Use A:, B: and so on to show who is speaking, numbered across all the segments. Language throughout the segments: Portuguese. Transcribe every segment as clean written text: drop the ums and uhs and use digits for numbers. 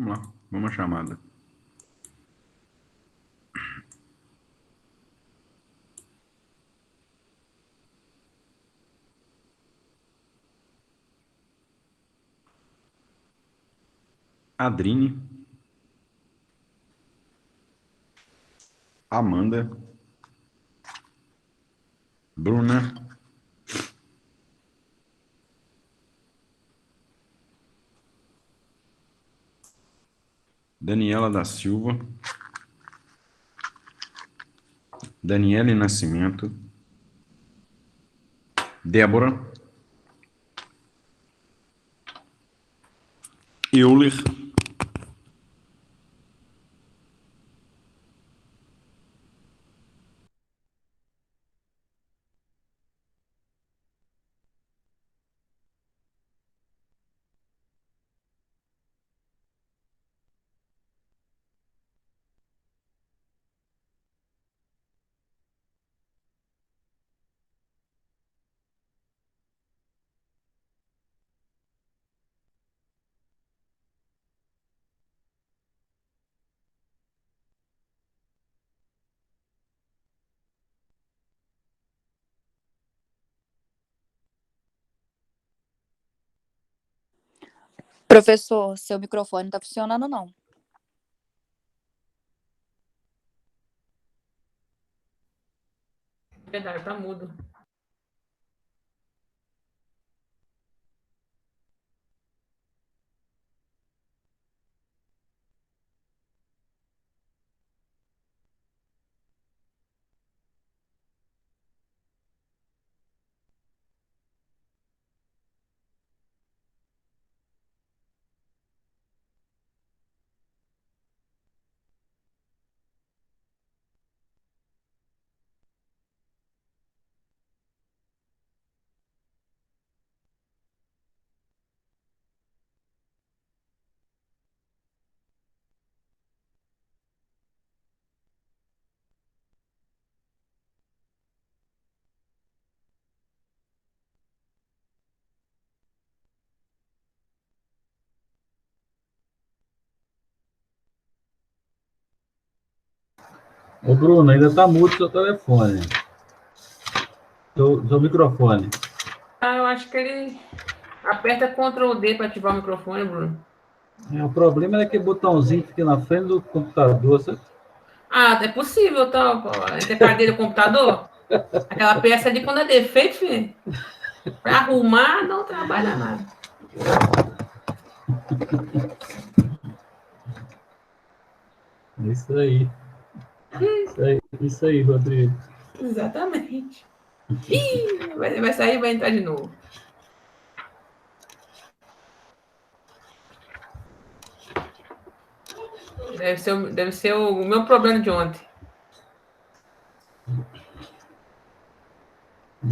A: Vamos lá, vamos à chamada. Adrine, Amanda, Bruna, Daniela da Silva, Daniele Nascimento, Débora, Euler,
B: Professor, seu microfone não tá funcionando, não.
C: Verdade, tá mudo.
D: Ô, Bruno, ainda tá mudo seu telefone. Seu microfone.
C: Ah, eu acho que ele aperta Ctrl D para ativar o microfone, Bruno.
D: O problema é aquele botãozinho que fica na frente do computador. Sabe?
C: Ah, é possível, tá? Entre a cadeira e o computador. Aquela peça de quando é defeito, filho. Pra arrumar, não trabalha nada.
D: Isso aí. Isso aí, Rodrigo.
C: Exatamente. Ih, vai sair e vai entrar de novo. Deve ser o meu problema de ontem.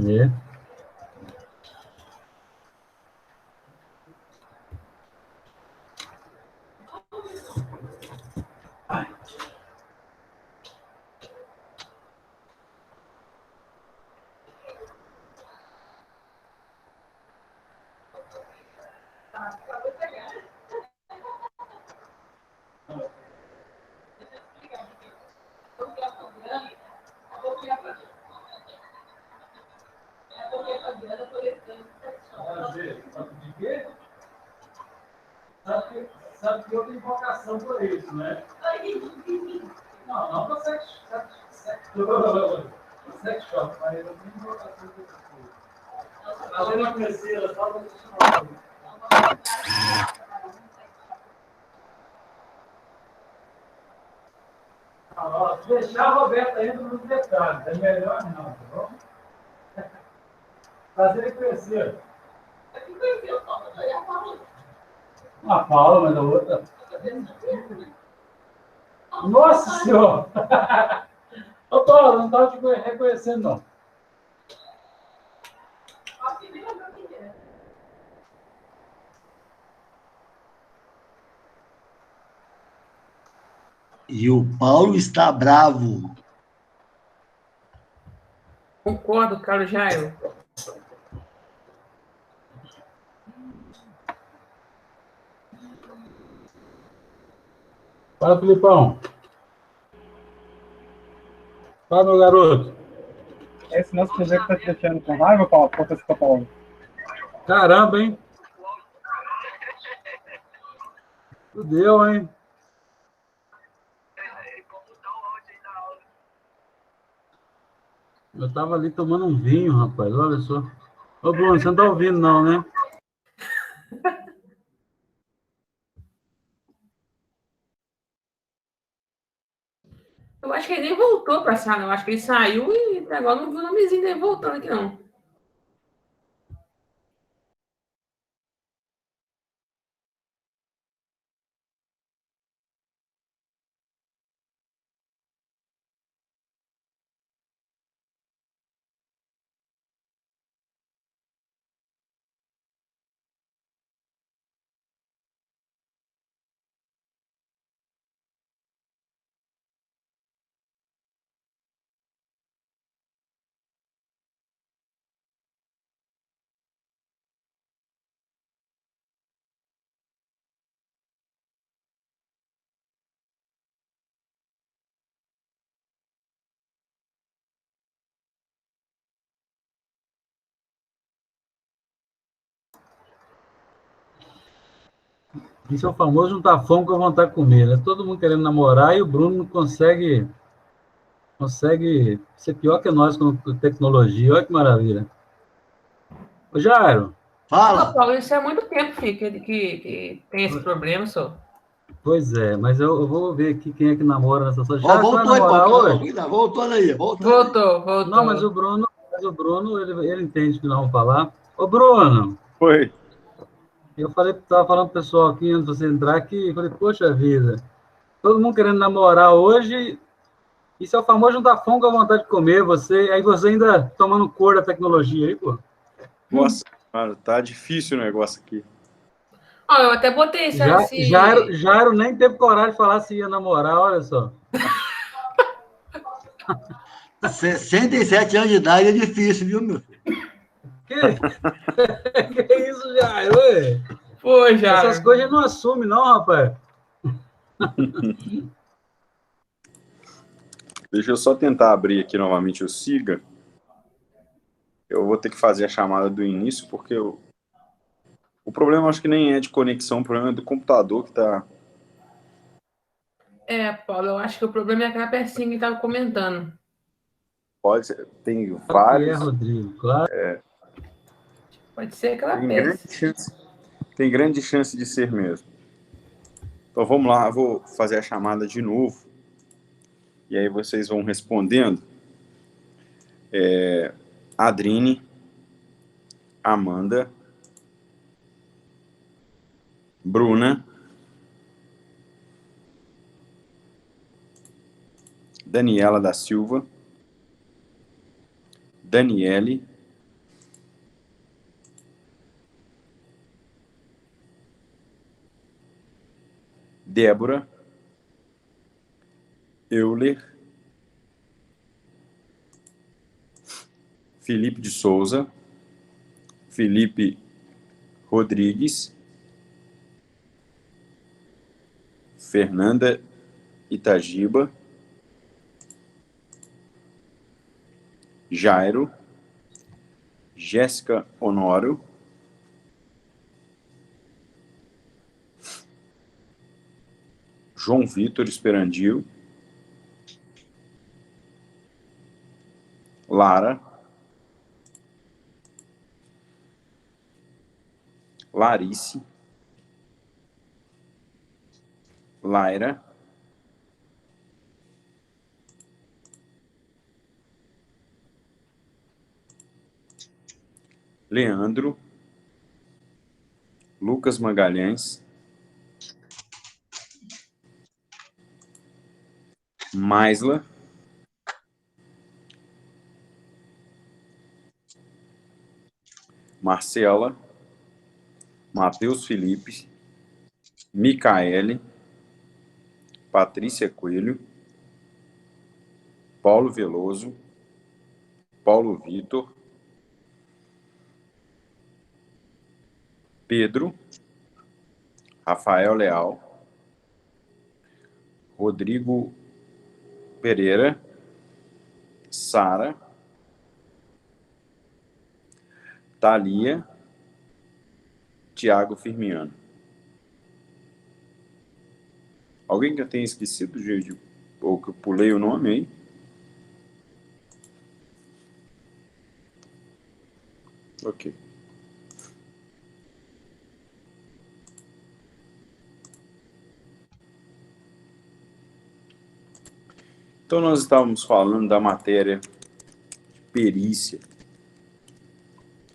D: É. Sabe que eu tenho vocação por isso, né? Não para sex shop, mas eu tenho vocação por isso. Fazendo a crescer, só para se deixar a Roberta ainda nos detalhes, é melhor não, tá bom? Fazer ele crescer. Uma Paula, mas a outra. Nossa Senhora! Ô, Paula, não estava te reconhecendo, não.
E: E o Paulo está bravo.
C: Concordo, Carlos Jairo.
D: Fala, Filipão. Fala, meu garoto.
F: Esse nosso projeto tá te deixando com raiva, Paulo? Conta esse Paulo.
D: Caramba, hein? Fudeu, hein? Eu tava ali tomando um vinho, rapaz. Olha só. Ô, Bruno, você não tá ouvindo, não, né?
C: Eu acho que ele nem voltou pra sala, eu acho que ele saiu e até agora não viu o nomezinho dele voltando aqui, não.
D: Isso é o famoso não tá fome com a vontade de comer, né? Todo mundo querendo namorar e o Bruno não consegue ser pior que nós com tecnologia. Olha que maravilha. Ô, Jairo.
C: Não,
E: Fala.
C: Paulo, isso é muito tempo, filho, que tem esse problema, só.
D: Pois é, mas eu vou ver aqui quem é que namora nessa sua.
E: Ó,
D: Já vai
E: voltou aí,
D: namorar
E: Paulo.
D: hoje?
E: Voltou aí, voltou aí.
C: Voltou.
D: Não, mas o Bruno ele entende que nós vamos falar. Ô, Bruno,
A: Oi.
D: eu falei, tava falando pro pessoal aqui antes de você entrar aqui, falei, poxa vida, todo mundo querendo namorar hoje, isso é o famoso não dá fome com a vontade de comer, aí você ainda tomando cor da tecnologia aí, pô.
A: Nossa, cara, tá difícil o negócio aqui.
C: Ó, eu até botei
D: Jairo nem teve coragem de falar se ia namorar, olha só.
E: 67 anos de idade é difícil, viu, meu filho?
D: Que isso, Jairo? Ué?
C: Pô, já.
D: Essas coisas ele não assume, não, rapaz.
A: Deixa eu só tentar abrir aqui novamente o Siga. Eu vou ter que fazer a chamada do início, porque o problema acho que nem é de conexão, o problema é do computador que tá.
C: É, Paulo, eu acho que o problema é aquela pecinha que tava comentando.
A: Pode ser, tem
D: Claro que é,
A: vários.
D: Rodrigo, claro.
C: Pode ser aquela
A: Tem
C: peça.
A: grande chance, tem grande chance de ser mesmo. Então vamos lá, eu vou fazer a chamada de novo. E aí vocês vão respondendo. Adrine, Amanda, Bruna, Daniela da Silva, Daniele, Débora, Euler, Felipe de Souza, Felipe Rodrigues, Fernanda Itagiba, Jairo, Jéssica Honório, João Vitor Esperandil, Lara, Larice, Laira, Leandro, Lucas Magalhães, Maisla, Marcela, Matheus Felipe, Micaele, Patrícia Coelho, Paulo Veloso, Paulo Vitor, Pedro, Rafael Leal, Rodrigo Pereira, Sara, Thalia, Tiago Firmiano. Alguém que eu tenha esquecido, ou que eu pulei o nome aí? Ok. Então, nós estávamos falando da matéria de perícia.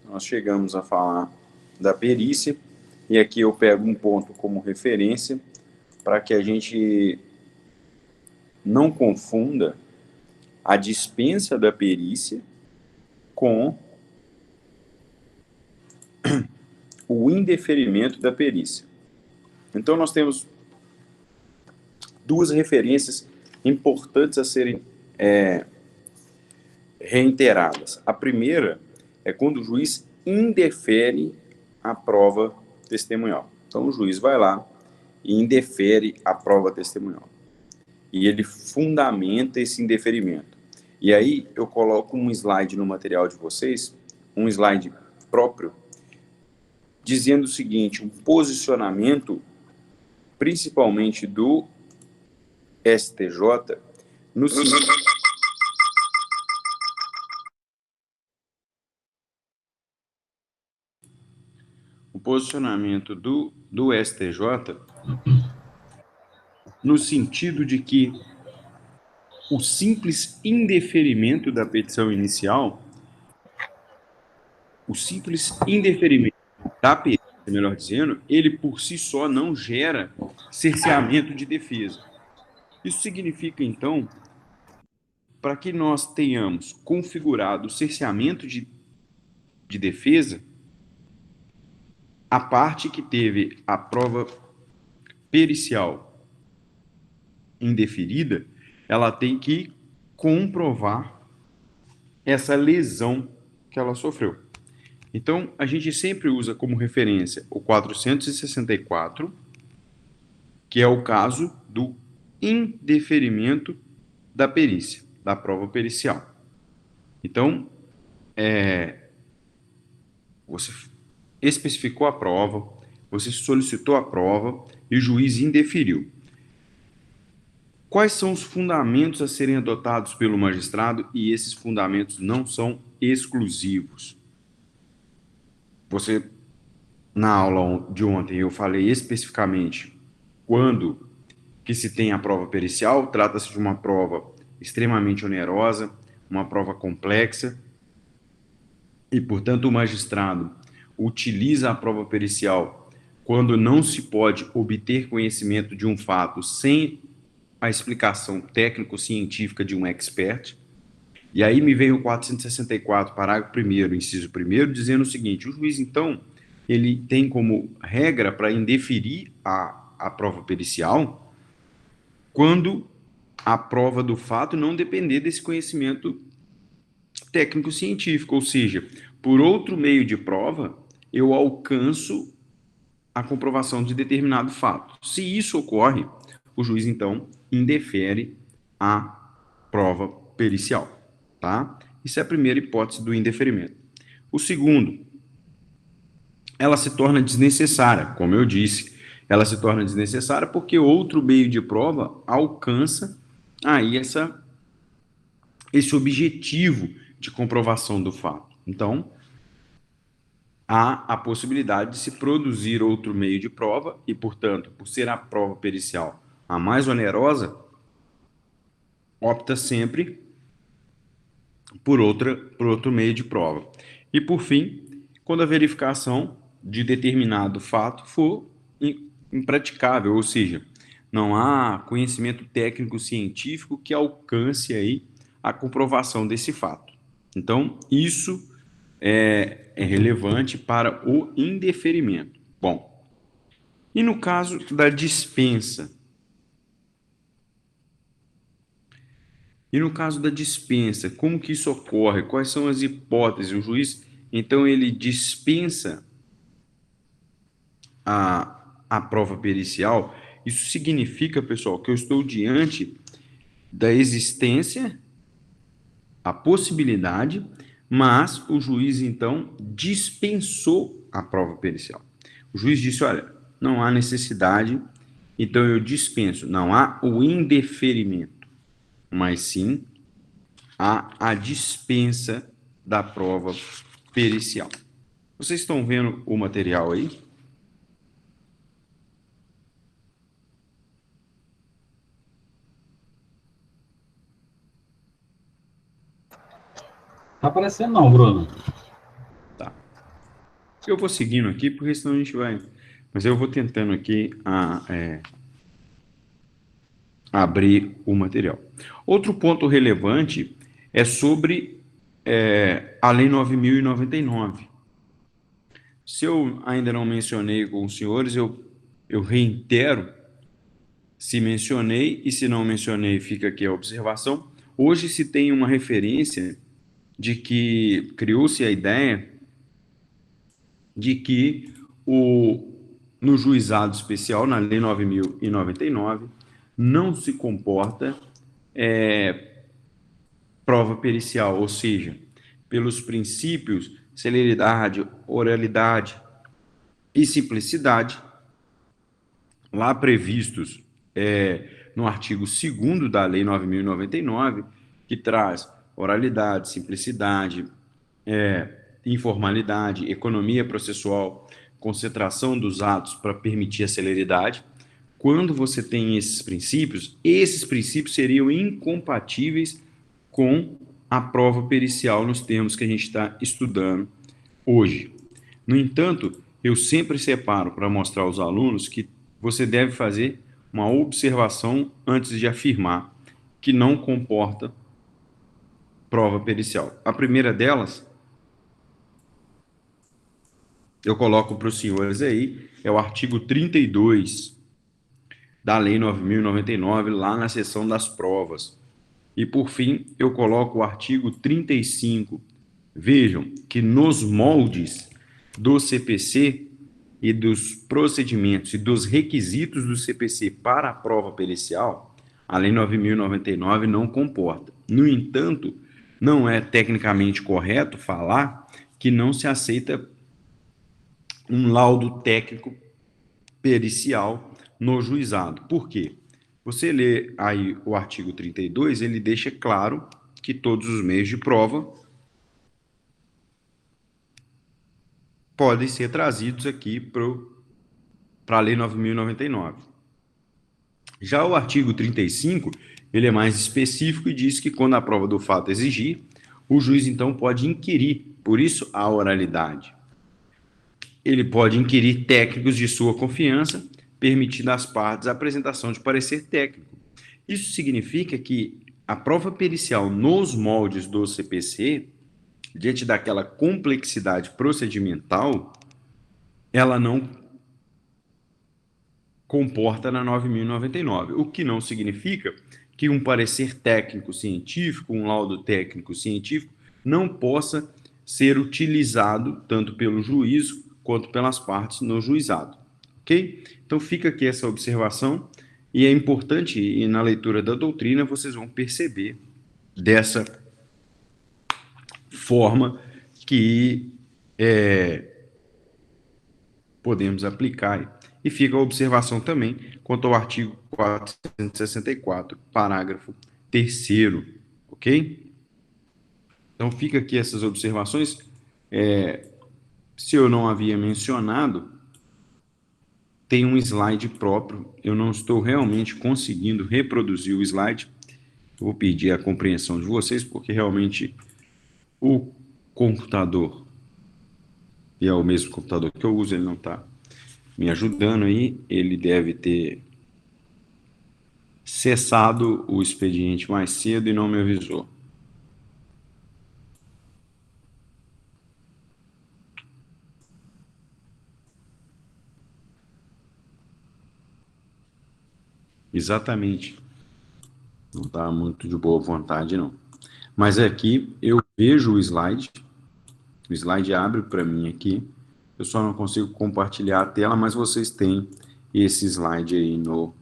A: Nós chegamos a falar da perícia, e aqui eu pego um ponto como referência para que a gente não confunda a dispensa da perícia com o indeferimento da perícia. Então, nós temos duas referências importantes a serem reiteradas. A primeira é quando o juiz indefere a prova testemunhal. Então, o juiz vai lá e indefere a prova testemunhal. E ele fundamenta esse indeferimento. E aí, eu coloco um slide no material de vocês, um slide próprio, dizendo o seguinte, um posicionamento, principalmente do STJ, no sentido... O posicionamento do STJ no sentido de que o simples indeferimento da petição inicial, o simples indeferimento da perícia, melhor dizendo, ele por si só não gera cerceamento de defesa. Isso significa, então, para que nós tenhamos configurado o cerceamento de defesa, a parte que teve a prova pericial indeferida, ela tem que comprovar essa lesão que ela sofreu. Então, a gente sempre usa como referência o 464, que é o caso do indeferimento da perícia, da prova pericial. Então, você especificou a prova, você solicitou a prova e o juiz indeferiu. Quais são os fundamentos a serem adotados pelo magistrado? E esses fundamentos não são exclusivos. Você, na aula de ontem, eu falei especificamente quando que se tem a prova pericial, trata-se de uma prova extremamente onerosa, uma prova complexa, e, portanto, o magistrado utiliza a prova pericial quando não se pode obter conhecimento de um fato sem a explicação técnico-científica de um expert. E aí me veio o 464, parágrafo 1º, inciso 1º, dizendo o seguinte: o juiz, então, ele tem como regra para indeferir a prova pericial quando a prova do fato não depender desse conhecimento técnico-científico, ou seja, por outro meio de prova, eu alcanço a comprovação de determinado fato. Se isso ocorre, o juiz, então, indefere a prova pericial, tá? Isso é a primeira hipótese do indeferimento. O segundo, ela se torna desnecessária, como eu disse, ela se torna desnecessária porque outro meio de prova alcança aí esse objetivo de comprovação do fato. Então, há a possibilidade de se produzir outro meio de prova e, portanto, por ser a prova pericial a mais onerosa, opta sempre por outro meio de prova. E, por fim, quando a verificação de determinado fato for impraticável, ou seja, não há conhecimento técnico-científico que alcance aí a comprovação desse fato. Então, isso é relevante para o indeferimento. Bom, e no caso da dispensa? Como que isso ocorre? Quais são as hipóteses? O juiz, então, ele dispensa a prova pericial Isso significa, pessoal, que eu estou diante da existência, a possibilidade, mas o juiz, então, dispensou a prova pericial. O juiz disse, olha, não há necessidade, então eu dispenso. Não há o indeferimento, mas sim há a dispensa da prova pericial. Vocês estão vendo o material aí?
D: Tá aparecendo não, Bruno.
A: Tá. Eu vou seguindo aqui, porque senão a gente vai... Mas eu vou tentando aqui abrir o material. Outro ponto relevante é sobre a Lei 9.099. Se eu ainda não mencionei com os senhores, eu reitero, se mencionei, e se não mencionei, fica aqui a observação. Hoje se tem uma referência de que criou-se a ideia de que no juizado especial, na Lei 9.099, não se comporta prova pericial, ou seja, pelos princípios celeridade, oralidade e simplicidade, lá previstos no artigo 2º da Lei 9.099, que traz oralidade, simplicidade, informalidade, economia processual, concentração dos atos para permitir a celeridade. Quando você tem esses princípios seriam incompatíveis com a prova pericial nos termos que a gente está estudando hoje. No entanto, eu sempre separo para mostrar aos alunos que você deve fazer uma observação antes de afirmar que não comporta prova pericial. A primeira delas, eu coloco para os senhores aí, é o artigo 32 da Lei 9.099, lá na seção das provas. E, por fim, eu coloco o artigo 35. Vejam que nos moldes do CPC e dos procedimentos e dos requisitos do CPC para a prova pericial, a Lei 9.099 não comporta. No entanto, não é tecnicamente correto falar que não se aceita um laudo técnico pericial no juizado. Por quê? Você lê aí o artigo 32, ele deixa claro que todos os meios de prova podem ser trazidos aqui para a Lei 9.099. Já o artigo 35, ele é mais específico e diz que quando a prova do fato exigir, o juiz, então, pode inquirir, por isso a oralidade. Ele pode inquirir técnicos de sua confiança, permitindo às partes a apresentação de parecer técnico. Isso significa que a prova pericial nos moldes do CPC, diante daquela complexidade procedimental, ela não comporta na 9.099, o que não significa que um parecer técnico científico, um laudo técnico científico, não possa ser utilizado tanto pelo juízo quanto pelas partes no juizado. Ok? Então fica aqui essa observação, e é importante, e na leitura da doutrina vocês vão perceber dessa forma que podemos aplicar. E fica a observação também quanto ao artigo 464, parágrafo 3º, ok? Então fica aqui essas observações. Se eu não havia mencionado, tem um slide próprio, eu não estou realmente conseguindo reproduzir o slide, eu vou pedir a compreensão de vocês, porque realmente o computador, e é o mesmo computador que eu uso, ele não está me ajudando aí, ele deve ter cessado o expediente mais cedo e não me avisou. Exatamente. Não está muito de boa vontade, não. Mas aqui eu vejo o slide abre para mim aqui, eu só não consigo compartilhar a tela, mas vocês têm esse slide aí no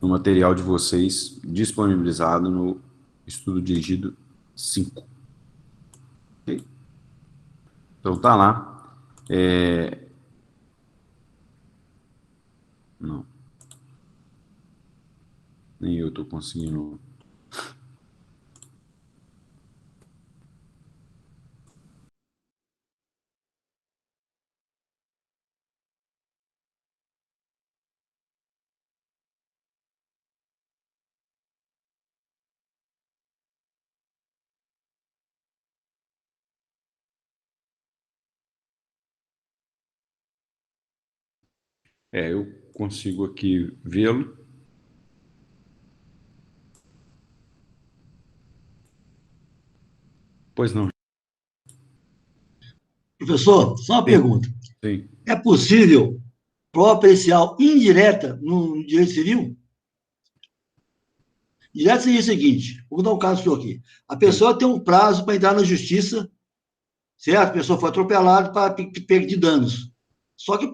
A: material de vocês, disponibilizado no estudo dirigido 5. Ok? Então, tá lá. Não. Nem eu estou conseguindo. Eu consigo aqui vê-lo. Pois não.
E: Professor, só uma pergunta.
A: Sim.
E: É possível prova pericial indireta no direito civil? Direto seria o seguinte, vou dar um caso para o senhor aqui. A pessoa tem um prazo para entrar na justiça, certo? A pessoa foi atropelada para perda de danos. Só que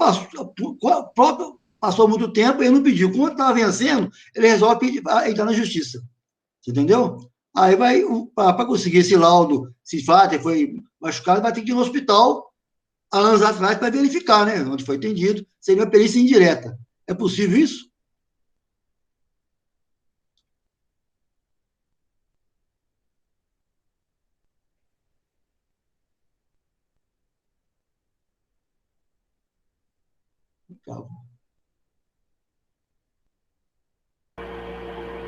E: passou muito tempo e ele não pediu. Como estava vencendo, ele resolve entrar na justiça. Você entendeu? Aí vai, para conseguir esse laudo, se fato foi machucado, vai ter que ir no hospital há anos atrás para verificar, né? Onde foi atendido. Seria uma perícia indireta. É possível isso?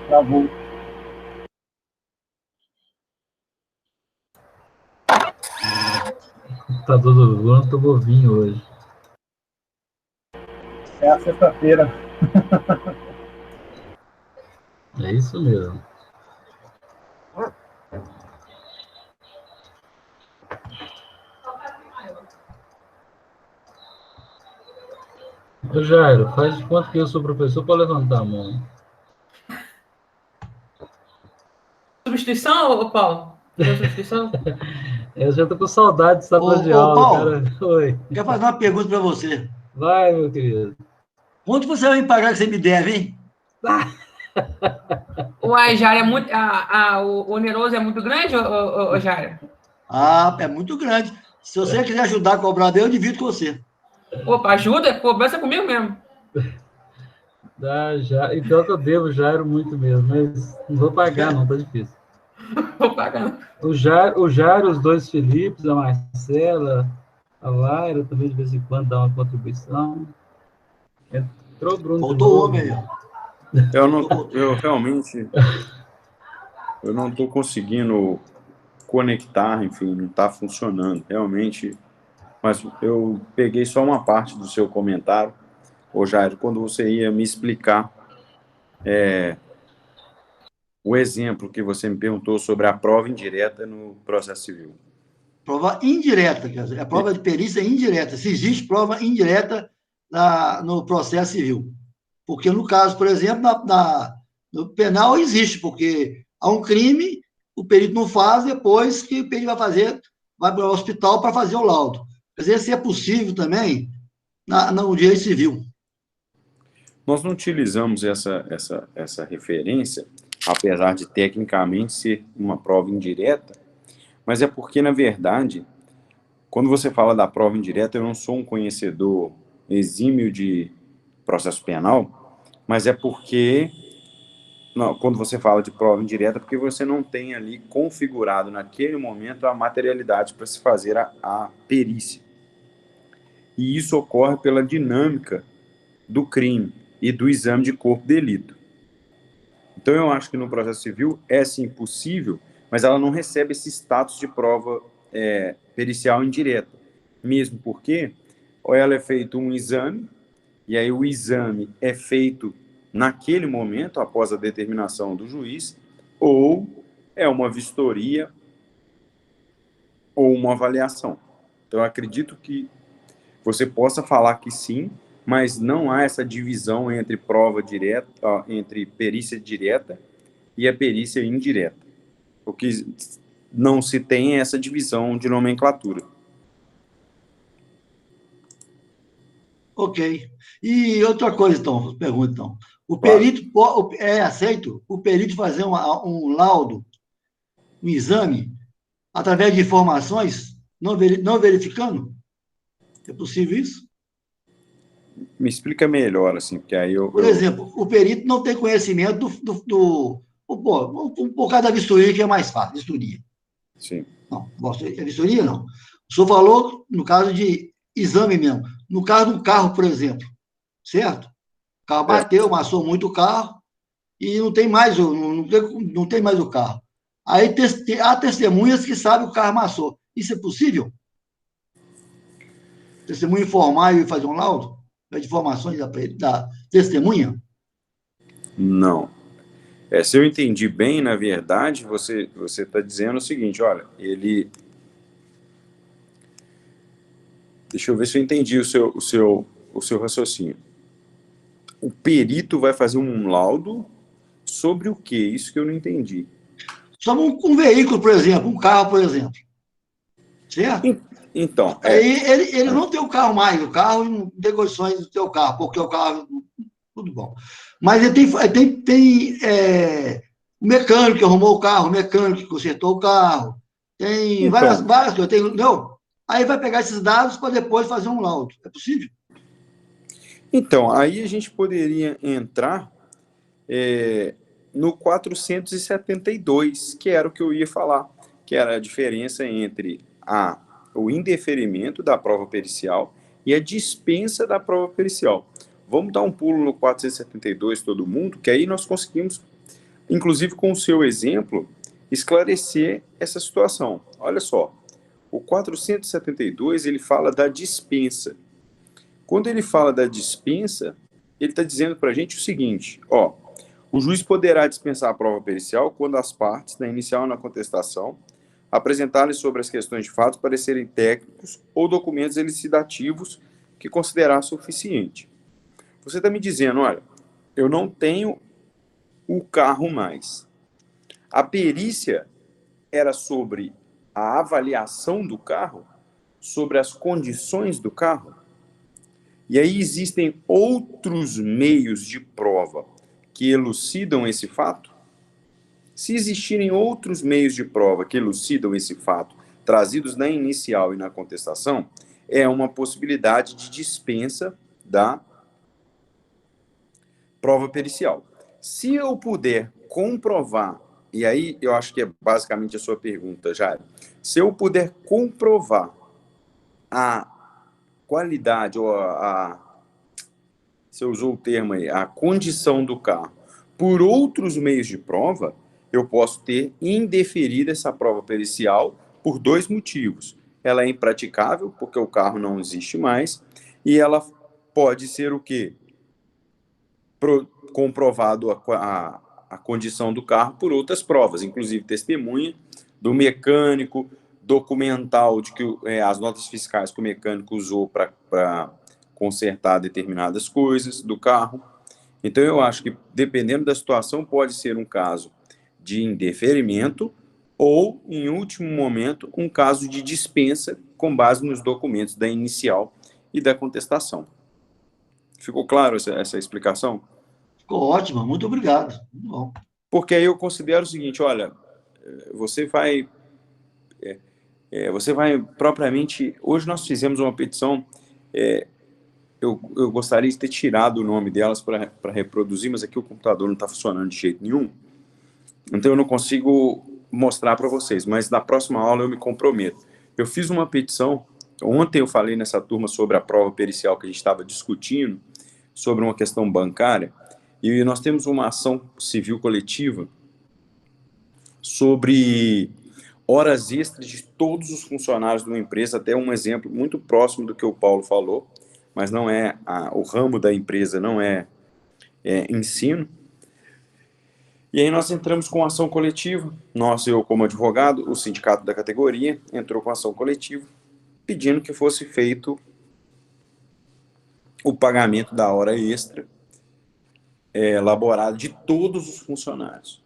F: Travou.
D: Tá todo voando, tô bovinho hoje.
F: É a sexta-feira.
D: É isso mesmo. Ô Jairo, faz de conta que eu sou professor para levantar a mão.
C: Substituição, ô Paulo? Deu substituição?
D: Eu já tô com saudade de sala de aula,
E: Paulo,
D: cara. Oi.
E: quero fazer uma pergunta para você.
D: Vai, meu querido.
E: Quanto você vai me pagar que você me deve, hein?
C: O Jair é muito. O oneroso é muito grande, ô Jair?
E: É muito grande. Se você quiser ajudar a cobrar dele, eu divido com você.
C: Opa, ajuda, cobrança comigo mesmo.
D: Já, então que eu devo Jairo muito mesmo, mas não vou pagar, não, tá difícil.
C: Vou pagar.
D: O Jairo, os dois Filipes, a Marcela, a Laira também de vez em quando dá uma contribuição. Entrou o Bruno de
E: Faltou
D: novo.
E: homem aí, ó.
A: Eu realmente eu não estou conseguindo conectar, enfim, não está funcionando, realmente. Mas eu peguei só uma parte do seu comentário, ô Jair, quando você ia me explicar o exemplo que você me perguntou sobre a prova indireta no processo civil.
E: Prova indireta, quer dizer, a prova de perícia é indireta. Se existe prova indireta no processo civil. Porque no caso, por exemplo, no penal existe, porque há um crime, o perito não faz, depois que o perito vai fazer, vai para o hospital para fazer o laudo. Quer dizer, se é possível também no direito civil.
A: Nós não utilizamos essa referência, apesar de tecnicamente ser uma prova indireta, mas é porque, na verdade, quando você fala da prova indireta, eu não sou um conhecedor exímio de processo penal, mas é porque, não, quando você fala de prova indireta, porque você não tem ali configurado naquele momento a materialidade para se fazer a perícia. E isso ocorre pela dinâmica do crime e do exame de corpo de delito. Então eu acho que no processo civil é sim possível, mas ela não recebe esse status de prova pericial indireta, mesmo porque ou ela é feito um exame, e aí o exame é feito naquele momento, após a determinação do juiz, ou é uma vistoria ou uma avaliação. Então eu acredito que você possa falar que sim, mas não há essa divisão entre prova direta, entre perícia direta e a perícia indireta. O que não se tem é essa divisão de nomenclatura.
E: Ok. E outra coisa, então, pergunta, então. O
A: Claro.
E: perito é aceito o perito fazer um laudo, um exame, através de informações, não verificando? É possível isso?
A: Me explica melhor, assim, porque aí
E: Por exemplo, o perito não tem conhecimento por causa da vistoria, que é mais fácil, vistoria.
A: Sim.
E: Não, é vistoria, não. O senhor falou no caso de exame mesmo. No caso do carro, por exemplo, certo? O carro
A: É.
E: bateu, amassou muito o carro e não tem mais o carro. Aí há testemunhas que sabem que o carro amassou. Isso é possível? Testemunha informar e fazer um laudo? De informações da testemunha?
A: Não. Se eu entendi bem, na verdade, você está dizendo o seguinte, olha, deixa eu ver se eu entendi o seu raciocínio. O perito vai fazer um laudo sobre o quê? Isso que eu não entendi.
E: Sobre um veículo, por exemplo, um carro, por exemplo. Certo?
A: Então,
E: Aí ele não tem o carro mais, o carro não tem condições de ter o carro, porque o carro, tudo bom. Mas ele tem o mecânico que arrumou o carro, o mecânico que consertou o carro, tem
A: Então.
E: várias coisas. Não. Aí vai pegar esses dados para depois fazer um laudo. É possível?
A: Então, aí a gente poderia entrar no 472, que era o que eu ia falar, que era a diferença entre o indeferimento da prova pericial e a dispensa da prova pericial. Vamos dar um pulo no 472, todo mundo, que aí nós conseguimos, inclusive com o seu exemplo, esclarecer essa situação. Olha só, o 472, ele fala da dispensa. Quando ele fala da dispensa, ele está dizendo para a gente o seguinte, ó, o juiz poderá dispensar a prova pericial quando as partes, na inicial e na contestação, apresentarem sobre as questões de fato parecerem técnicos ou documentos elucidativos que considerar suficiente. Você está me dizendo, olha, eu não tenho o carro mais. A perícia era sobre a avaliação do carro, sobre as condições do carro. E aí existem outros meios de prova que elucidam esse fato? Se existirem outros meios de prova que elucidam esse fato, trazidos na inicial e na contestação, é uma possibilidade de dispensa da prova pericial. Se eu puder comprovar, e aí eu acho que é basicamente a sua pergunta, Jair, se eu puder comprovar a qualidade ou você usou o termo aí, a condição do carro, por outros meios de prova, eu posso ter indeferido essa prova pericial por dois motivos. Ela é impraticável, porque o carro não existe mais, e ela pode ser o quê? Comprovado a condição do carro por outras provas, inclusive testemunha do mecânico, documental de que as notas fiscais que o mecânico usou para consertar determinadas coisas do carro. Então, eu acho que, dependendo da situação, pode ser um caso de indeferimento ou, em último momento, um caso de dispensa com base nos documentos da inicial e da contestação. Ficou claro essa explicação?
E: Ficou ótimo, muito obrigado. Muito bom.
A: Porque aí eu considero o seguinte, olha, você vai propriamente... Hoje nós fizemos uma petição... Eu gostaria de ter tirado o nome delas para reproduzir, mas aqui o computador não está funcionando de jeito nenhum. Então eu não consigo mostrar para vocês, mas na próxima aula eu me comprometo. Eu fiz uma petição, ontem eu falei nessa turma sobre a prova pericial que a gente estava discutindo, sobre uma questão bancária, e nós temos uma ação civil coletiva sobre horas extras de todos os funcionários de uma empresa, até um exemplo muito próximo do que o Paulo falou, mas não é o ramo da empresa, não é ensino. E aí nós entramos com ação coletiva, eu como advogado, o sindicato da categoria entrou com ação coletiva, pedindo que fosse feito o pagamento da hora extra elaborado de todos os funcionários.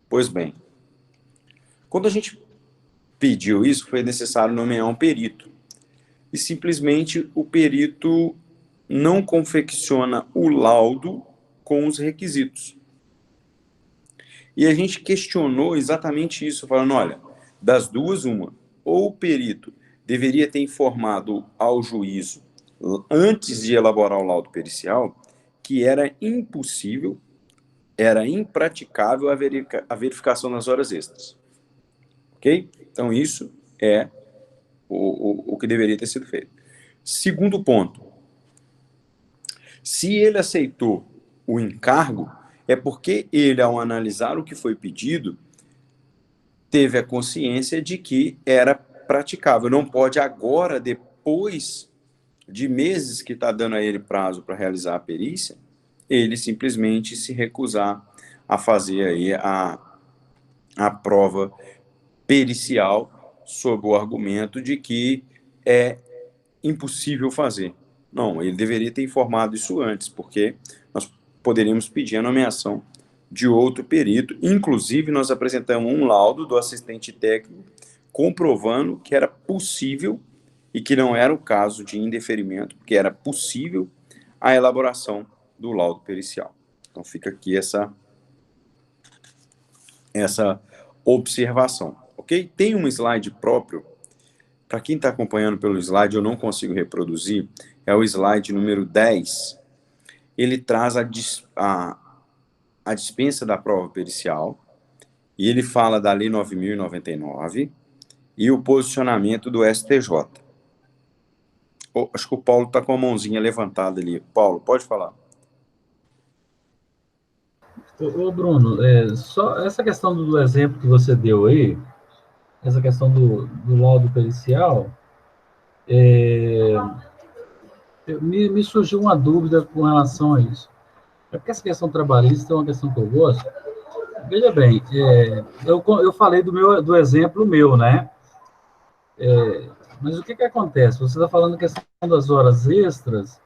A: Pois bem, quando a gente pediu isso, foi necessário nomear um perito. E simplesmente o perito não confecciona o laudo com os requisitos. E a gente questionou exatamente isso, falando, olha, das duas, uma, ou o perito deveria ter informado ao juízo, antes de elaborar o laudo pericial, que era impossível, era impraticável a verificação das horas extras. Ok? Então, isso é o que deveria ter sido feito. Segundo ponto, se ele aceitou o encargo, é porque ele, ao analisar o que foi pedido, teve a consciência de que era praticável. Não pode agora, depois de meses que está dando a ele prazo para realizar a perícia, ele simplesmente se recusar a fazer aí a prova pericial sob o argumento de que é impossível fazer. Não, ele deveria ter informado isso antes, porque nós poderíamos pedir a nomeação de outro perito. Inclusive, nós apresentamos um laudo do assistente técnico comprovando que era possível e que não era o caso de indeferimento, porque era possível a elaboração do laudo pericial. Então, fica aqui essa observação, ok? Tem um slide próprio. Para quem está acompanhando pelo slide, eu não consigo reproduzir, é o slide número 10. Ele traz a dispensa da prova pericial, e ele fala da Lei 9.099 e o posicionamento do STJ. Acho que o Paulo está com a mãozinha levantada ali. Paulo, pode falar.
D: Ô Bruno, só essa questão do exemplo que você deu aí, essa questão do laudo pericial, me surgiu uma dúvida com relação a isso. É porque essa questão trabalhista é uma questão que eu gosto. Veja bem, eu falei do exemplo meu, né? Mas o que acontece? Você está falando a questão das horas extras.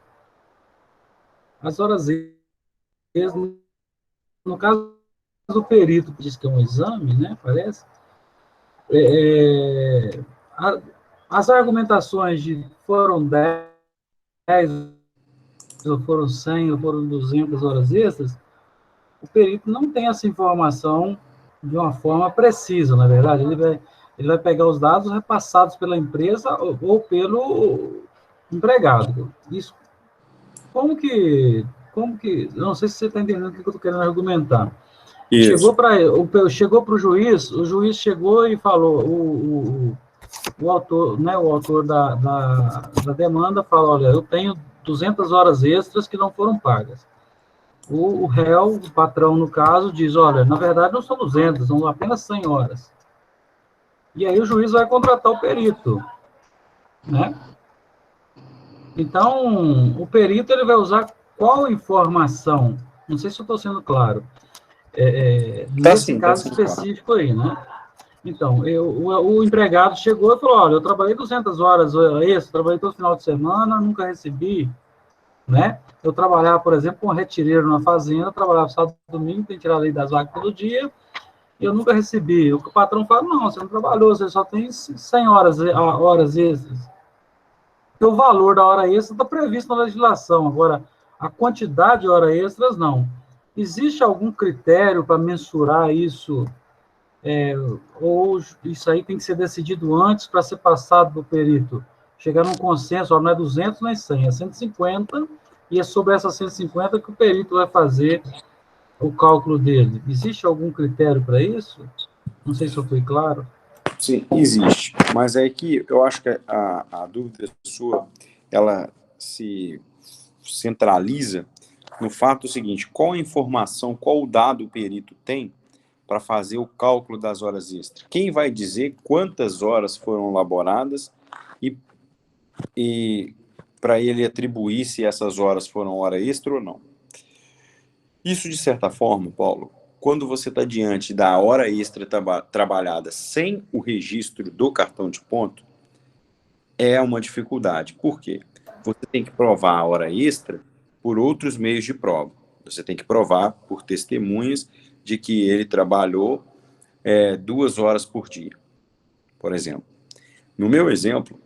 D: As horas extras, no caso do perito, que diz que é um exame, né? Parece. As argumentações de foram 10, ou foram 100, ou foram 200 horas extras, o perito não tem essa informação de uma forma precisa, na verdade. Ele vai pegar os dados repassados pela empresa ou pelo empregado. Isso, como que, não sei se você está entendendo o que eu estou querendo argumentar.
A: Isso.
D: Chegou para o juiz chegou e falou, o autor, né, o autor da demanda fala, olha, eu tenho 200 horas extras que não foram pagas. O réu, o patrão, no caso, diz, olha, na verdade não são 200, são apenas 100 horas. E aí o juiz vai contratar o perito, né? Então, o perito ele vai usar qual informação? Não sei se eu estou sendo claro. Nesse caso específico aí, né? Então, o empregado chegou e falou, olha, eu trabalhei 200 horas extra, trabalhei todo final de semana, nunca recebi, né? Eu trabalhava, por exemplo, com retireiro na fazenda, trabalhava sábado e domingo, tem que tirar a lei das vacas todo dia, e eu nunca recebi. O patrão fala, não, você não trabalhou, você só tem 100 horas extras. Porque o valor da hora extra está previsto na legislação, agora, a quantidade de horas extras, não. Existe algum critério para mensurar isso? Ou isso aí tem que ser decidido antes para ser passado para o perito? Chegar num consenso, não é 200 nem 100, é 150, e é sobre essas 150 que o perito vai fazer o cálculo dele. Existe algum critério para isso? Não sei se eu fui claro.
A: Sim, existe. Mas é que eu acho que a dúvida sua, ela se centraliza no fato seguinte, qual a informação, qual o dado o perito tem para fazer o cálculo das horas extras? Quem vai dizer quantas horas foram elaboradas e para ele atribuir se essas horas foram hora extra ou não? Isso, de certa forma, Paulo, quando você está diante da hora extra trabalhada sem o registro do cartão de ponto, é uma dificuldade. Por quê? Você tem que provar a hora extra por outros meios de prova. Você tem que provar por testemunhas de que ele trabalhou 2 horas por dia, por exemplo. No meu exemplo,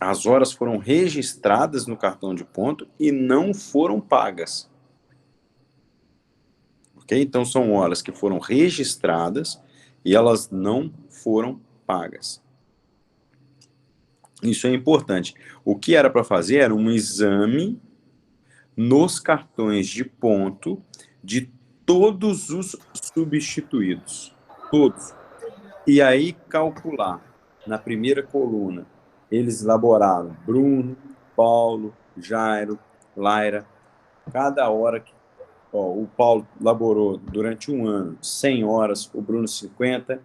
A: As horas foram registradas no cartão de ponto e não foram pagas. Ok? Então, são horas que foram registradas e elas não foram pagas. Isso é importante. O que era para fazer era um exame nos cartões de ponto de todos os substituídos. Todos. E aí calcular na primeira coluna. Eles elaboraram Bruno, Paulo, Jairo, Laira. Cada hora que o Paulo laborou durante um ano 100 horas, o Bruno 50,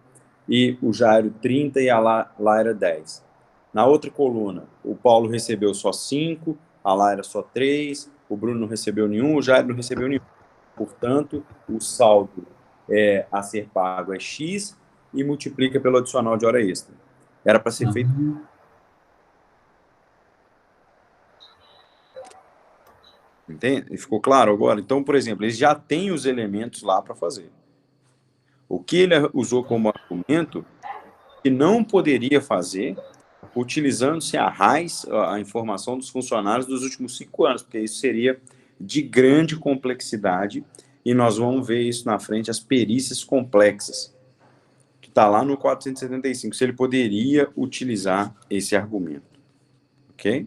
A: e o Jairo 30 e a Laira 10. Na outra coluna, o Paulo recebeu só 5, a Laira só 3, o Bruno não recebeu nenhum, o Jairo não recebeu nenhum. Portanto, o saldo a ser pago é X e multiplica pelo adicional de hora extra. Era para ser feito. Entende? Ficou claro agora? Então, por exemplo, eles já têm os elementos lá para fazer. O que ele usou como argumento que não poderia fazer utilizando-se a RAIS, a informação dos funcionários dos últimos 5 anos, porque isso seria de grande complexidade e nós vamos ver isso na frente, as perícias complexas, que está lá no 475, se ele poderia utilizar esse argumento. Ok?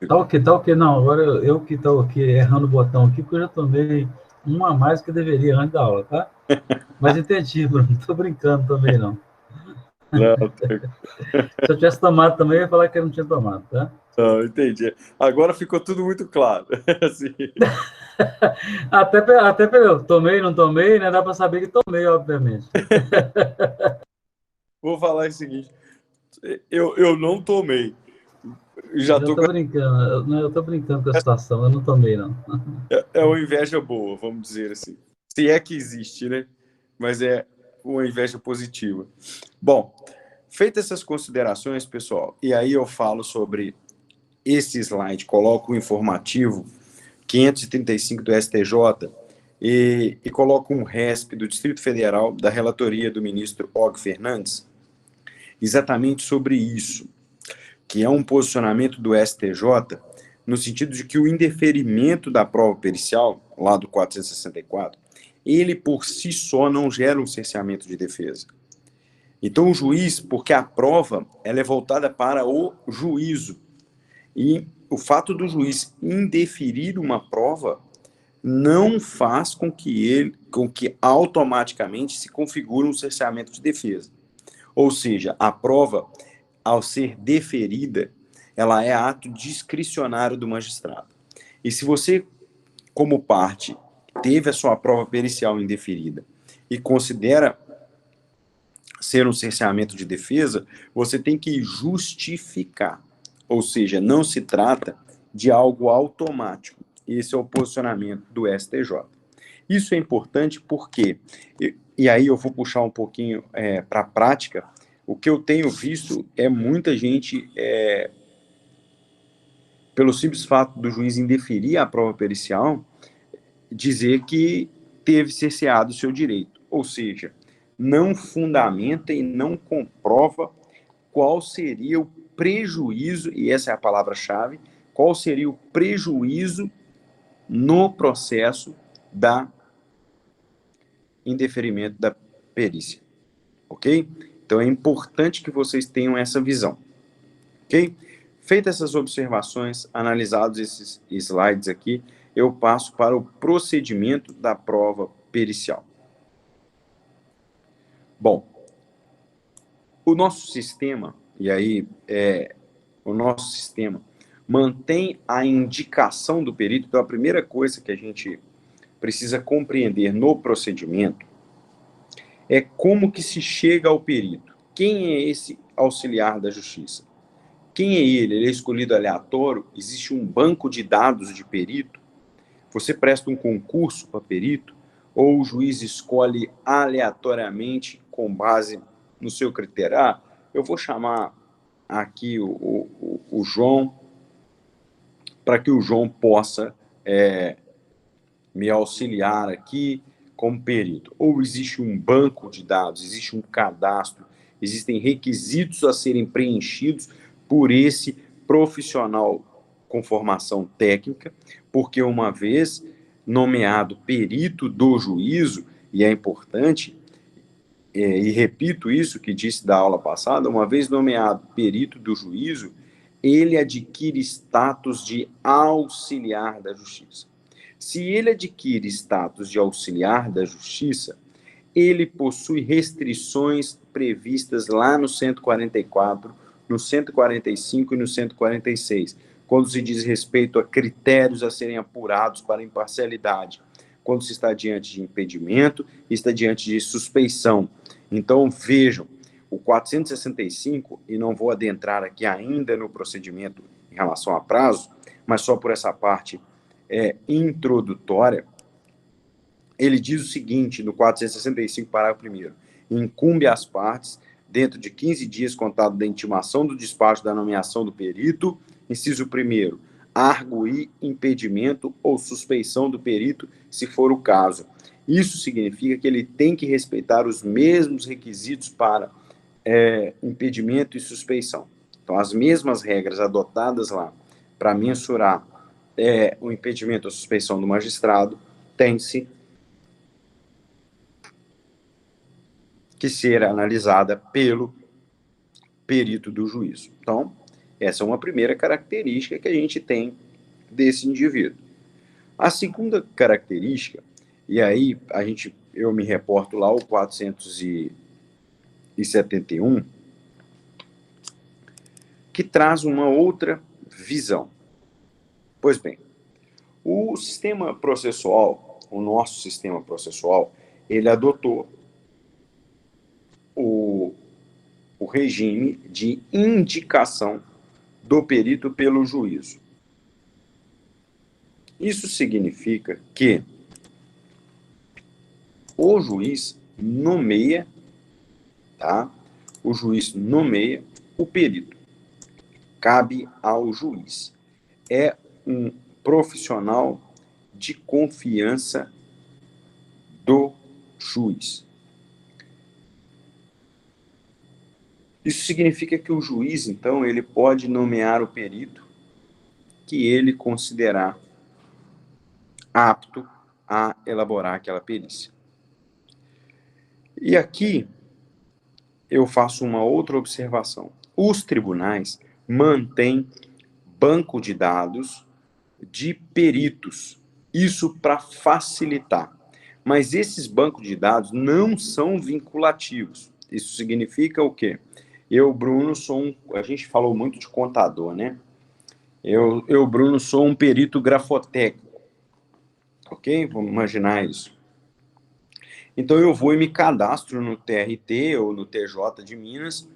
D: Tá ok. Não, agora eu que estou aqui errando o botão aqui, porque eu já tomei um a mais que eu deveria antes da aula, tá? Mas entendi, Bruno. Não tô brincando também, não.
A: Não,
D: Se eu tivesse tomado também, eu ia falar que eu não tinha tomado, tá?
A: não, entendi. Agora ficou tudo muito claro. Assim.
D: Até pelo tomei, não tomei, né? Dá para saber que tomei, obviamente.
A: Vou falar o seguinte, eu não tomei. Já
D: Eu tô brincando, eu tô brincando com a situação, eu não tomei, não.
A: É uma inveja boa, vamos dizer assim. Se é que existe, né? Mas é uma inveja positiva. Bom, feitas essas considerações, pessoal, e aí eu falo sobre esse slide, coloco o informativo 535 do STJ e coloco um RESP do Distrito Federal da relatoria do ministro Og Fernandes, exatamente sobre isso, que é um posicionamento do STJ no sentido de que o indeferimento da prova pericial, lá do 464, ele por si só não gera um cerceamento de defesa. Então o juiz, porque a prova ela é voltada para o juízo, e o fato do juiz indeferir uma prova não faz com que automaticamente se configure um cerceamento de defesa. Ou seja, a prova, ao ser deferida, ela é ato discricionário do magistrado. E se você, como parte, teve a sua prova pericial indeferida e considera ser um cerceamento de defesa, você tem que justificar. Ou seja, não se trata de algo automático. Esse é o posicionamento do STJ. Isso é importante porque, e aí eu vou puxar um pouquinho para a prática, o que eu tenho visto é muita gente, pelo simples fato do juiz indeferir a prova pericial, dizer que teve cerceado o seu direito. Ou seja, não fundamenta e não comprova qual seria o prejuízo, e essa é a palavra-chave, qual seria o prejuízo no processo da indeferimento da perícia. Ok? Então é importante que vocês tenham essa visão. Ok? Feitas essas observações, analisados esses slides aqui, eu passo para o procedimento da prova pericial. Bom, o nosso sistema, e aí o nosso sistema mantém a indicação do perito. Então a primeira coisa que a gente precisa compreender no procedimento é como que se chega ao perito. Quem é esse auxiliar da justiça? Quem é ele? Ele é escolhido aleatório? Existe um banco de dados de perito? Você presta um concurso para perito? Ou o juiz escolhe aleatoriamente com base no seu critério? Ah, eu vou chamar aqui o João para que o João possa me auxiliar aqui como perito. Ou existe um banco de dados, existe um cadastro, existem requisitos a serem preenchidos por esse profissional com formação técnica, porque uma vez nomeado perito do juízo, e é importante, e repito isso que disse da aula passada, uma vez nomeado perito do juízo, ele adquire status de auxiliar da justiça. Se ele adquire status de auxiliar da justiça, ele possui restrições previstas lá no 144, no 145 e no 146, quando se diz respeito a critérios a serem apurados para imparcialidade, quando se está diante de impedimento e está diante de suspeição. Então, vejam, o 465, e não vou adentrar aqui ainda no procedimento em relação a prazo, mas só por essa parte introdutória, ele diz o seguinte, no 465, parágrafo 1º, incumbe às partes, dentro de 15 dias contado da intimação do despacho da nomeação do perito, inciso 1º, arguir impedimento ou suspeição do perito, se for o caso. Isso significa que ele tem que respeitar os mesmos requisitos para impedimento e suspeição. Então, as mesmas regras adotadas lá para mensurar o impedimento ou suspeição do magistrado tem-se que ser analisada pelo perito do juízo. Então, essa é uma primeira característica que a gente tem desse indivíduo. A segunda característica, e aí eu me reporto lá ao 471, que traz uma outra visão. Pois bem, o sistema processual, o nosso sistema processual, ele adotou o regime de indicação do perito pelo juízo. Isso significa que o juiz nomeia, tá? O juiz nomeia o perito. Cabe ao juiz. É um profissional de confiança do juiz. Isso significa que o juiz, então, ele pode nomear o perito que ele considerar apto a elaborar aquela perícia. E aqui eu faço uma outra observação. Os tribunais mantêm banco de dados de peritos, isso para facilitar. Mas esses bancos de dados não são vinculativos. Isso significa o quê? Eu, Bruno, a gente falou muito de contador, né? Eu, Bruno, sou um perito grafotécnico, ok? Vamos imaginar isso. Então, eu vou e me cadastro no TRT ou no TJ de Minas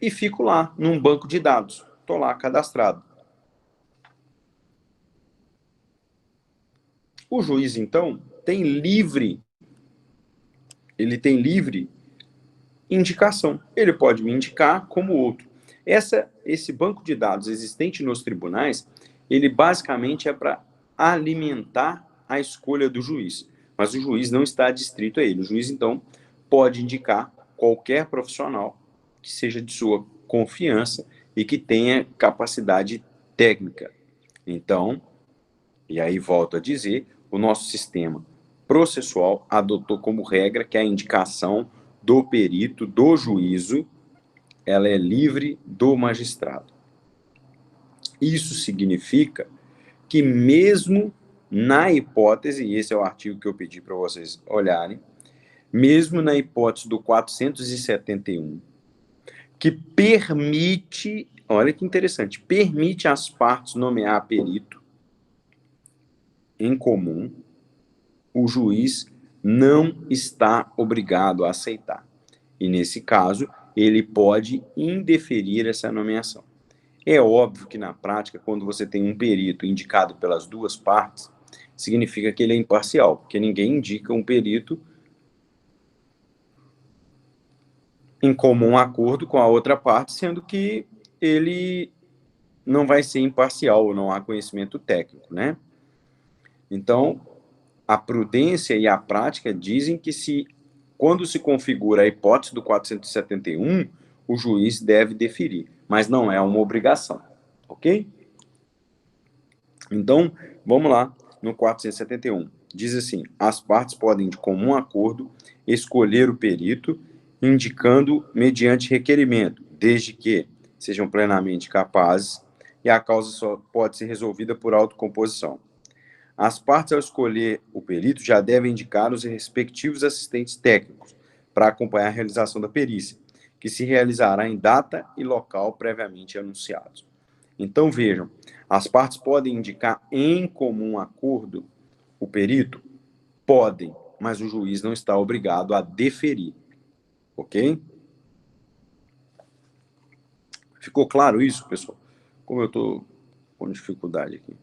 A: e fico lá, num banco de dados. Estou lá cadastrado. O juiz, então, ele tem livre indicação. Ele pode me indicar como outro. Esse banco de dados existente nos tribunais, ele basicamente é para alimentar a escolha do juiz. Mas o juiz não está adstrito a ele. O juiz, então, pode indicar qualquer profissional que seja de sua confiança e que tenha capacidade técnica. Então, e aí volto a dizer, o nosso sistema processual adotou como regra que a indicação do perito, do juízo, ela é livre do magistrado. Isso significa que mesmo na hipótese, e esse é o artigo que eu pedi para vocês olharem, mesmo na hipótese do 471, que permite, olha que interessante, permite às partes nomear perito em comum, o juiz não está obrigado a aceitar. E, nesse caso, ele pode indeferir essa nomeação. É óbvio que, na prática, quando você tem um perito indicado pelas duas partes, significa que ele é imparcial, porque ninguém indica um perito em comum acordo com a outra parte, sendo que ele não vai ser imparcial, ou não há conhecimento técnico, né? Então, a prudência e a prática dizem que quando se configura a hipótese do 471, o juiz deve deferir, mas não é uma obrigação, ok? Então, vamos lá no 471. Diz assim: as partes podem, de comum acordo, escolher o perito, indicando mediante requerimento, desde que sejam plenamente capazes, e a causa só pode ser resolvida por autocomposição. As partes, ao escolher o perito, já devem indicar os respectivos assistentes técnicos para acompanhar a realização da perícia, que se realizará em data e local previamente anunciados. Então, vejam, as partes podem indicar em comum acordo o perito? Podem, mas o juiz não está obrigado a deferir, ok? Ficou claro isso, pessoal? Como eu estou com dificuldade aqui.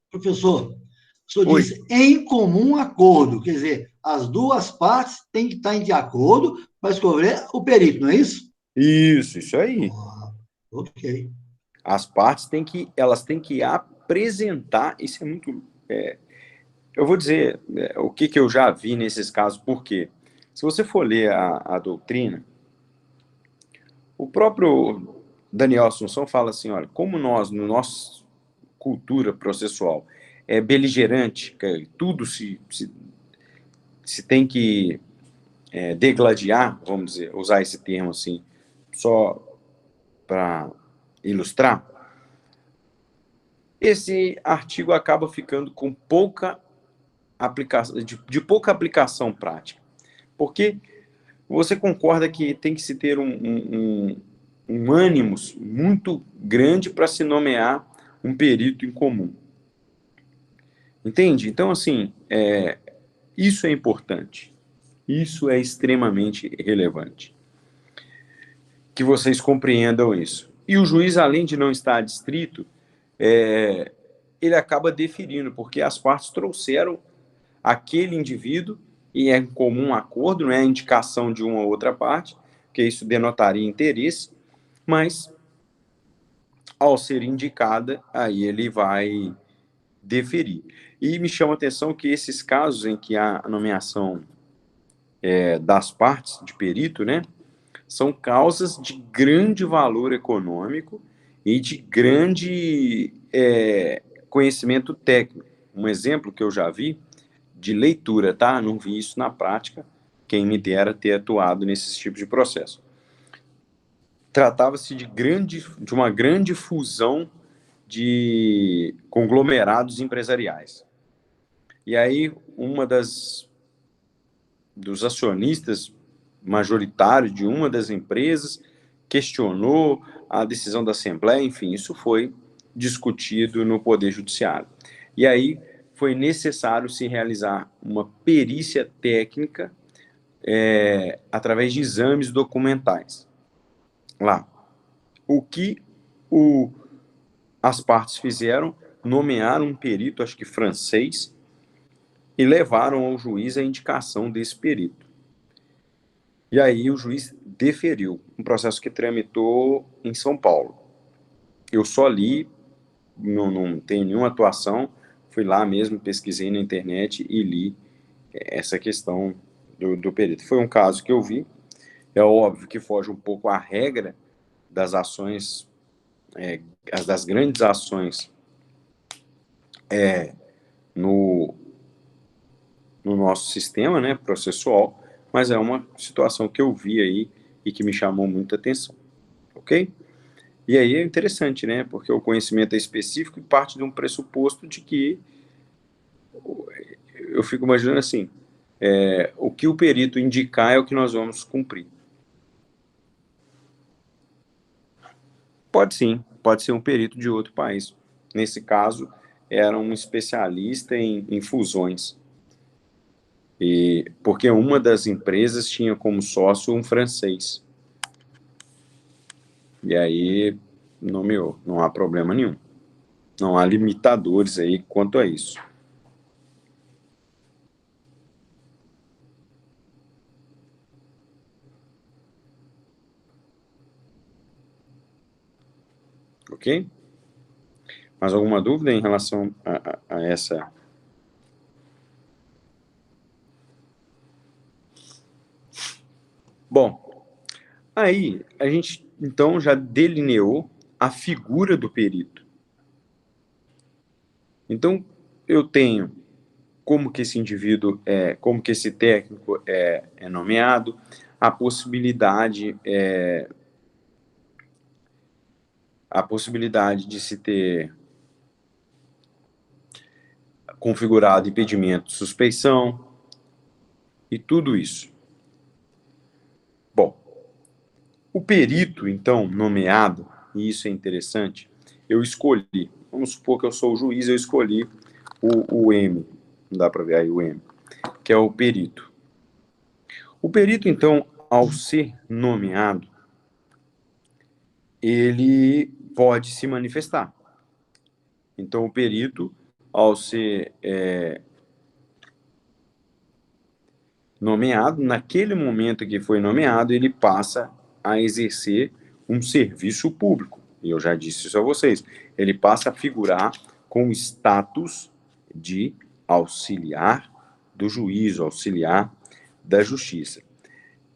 E: Professor, o senhor
A: Oi.
E: disse em comum acordo, quer dizer, as duas partes têm que estar de acordo para escolher o perito, não é isso?
A: Isso aí.
E: Ok.
A: As partes elas têm que apresentar, isso é muito... eu vou dizer o que eu já vi nesses casos, por quê? Se você for ler a doutrina, o próprio Daniel Assunção fala assim, olha, como nós, no nosso cultura processual, é beligerante, que tudo se tem que degladiar, vamos dizer, usar esse termo assim, só para ilustrar, esse artigo acaba ficando com pouca aplicação, de pouca aplicação prática. Porque você concorda que tem que se ter um ânimo muito grande para se nomear um perito em comum. Entende? Então, assim, isso é importante. Isso é extremamente relevante. Que vocês compreendam isso. E o juiz, além de não estar adstrito, ele acaba deferindo, porque as partes trouxeram aquele indivíduo e é em comum acordo, não é a indicação de uma ou outra parte, porque isso denotaria interesse, mas ao ser indicada, aí ele vai deferir. E me chama a atenção que esses casos em que há a nomeação das partes de perito, né, são causas de grande valor econômico e de grande conhecimento técnico. Um exemplo que eu já vi de leitura, tá? Não vi isso na prática, quem me dera ter atuado nesses tipos de processo. Tratava-se de uma grande fusão de conglomerados empresariais. E aí, dos acionistas majoritários de uma das empresas questionou a decisão da Assembleia, enfim, isso foi discutido no Poder Judiciário. E aí foi necessário se realizar uma perícia técnica através de exames documentais. Lá, o que as partes fizeram, nomearam um perito, acho que francês, e levaram ao juiz a indicação desse perito. E aí o juiz deferiu um processo que tramitou em São Paulo. Eu só li, não tenho nenhuma atuação, fui lá mesmo, pesquisei na internet e li essa questão do perito. Foi um caso que eu vi, é óbvio que foge um pouco à regra das ações, das grandes ações no nosso sistema, né, processual, mas é uma situação que eu vi aí e que me chamou muita atenção, ok? E aí é interessante, né, porque o conhecimento é específico e parte de um pressuposto de que eu fico imaginando assim, o que o perito indicar é o que nós vamos cumprir. Pode sim, pode ser um perito de outro país. Nesse caso, era um especialista em fusões. E porque uma das empresas tinha como sócio um francês. E aí nomeou, não há problema nenhum. Não há limitadores aí quanto a isso. Ok? Mais alguma dúvida em relação a essa? Bom, aí a gente então já delineou a figura do perito. Então, eu tenho como que esse indivíduo como que esse técnico é nomeado, a possibilidade de se ter configurado impedimento de suspeição e tudo isso. Bom, o perito, então, nomeado, e isso é interessante, eu escolhi, vamos supor que eu sou o juiz, eu escolhi o M, não dá para ver aí o M, que é o perito. O perito, então, ao ser nomeado, ele pode se manifestar. Então, o perito, ao ser nomeado, naquele momento que foi nomeado, ele passa a exercer um serviço público. E eu já disse isso a vocês. Ele passa a figurar com o status de auxiliar do juízo, auxiliar da justiça.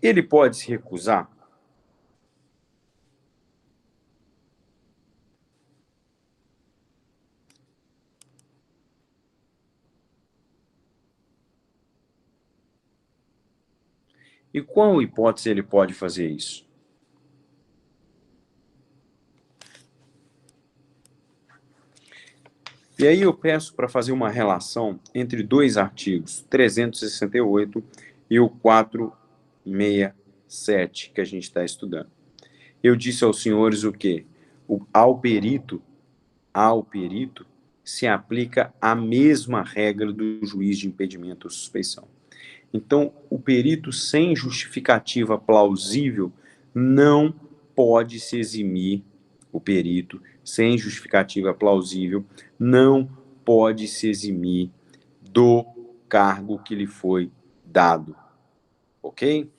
A: Ele pode se recusar? E qual hipótese ele pode fazer isso? E aí eu peço para fazer uma relação entre dois artigos, 368 e o 467, que a gente está estudando. Eu disse aos senhores o quê? Ao perito se aplica a mesma regra do juiz de impedimento ou suspeição. Então, o perito sem justificativa plausível não pode se eximir, o perito sem justificativa plausível não pode se eximir do cargo que lhe foi dado, ok?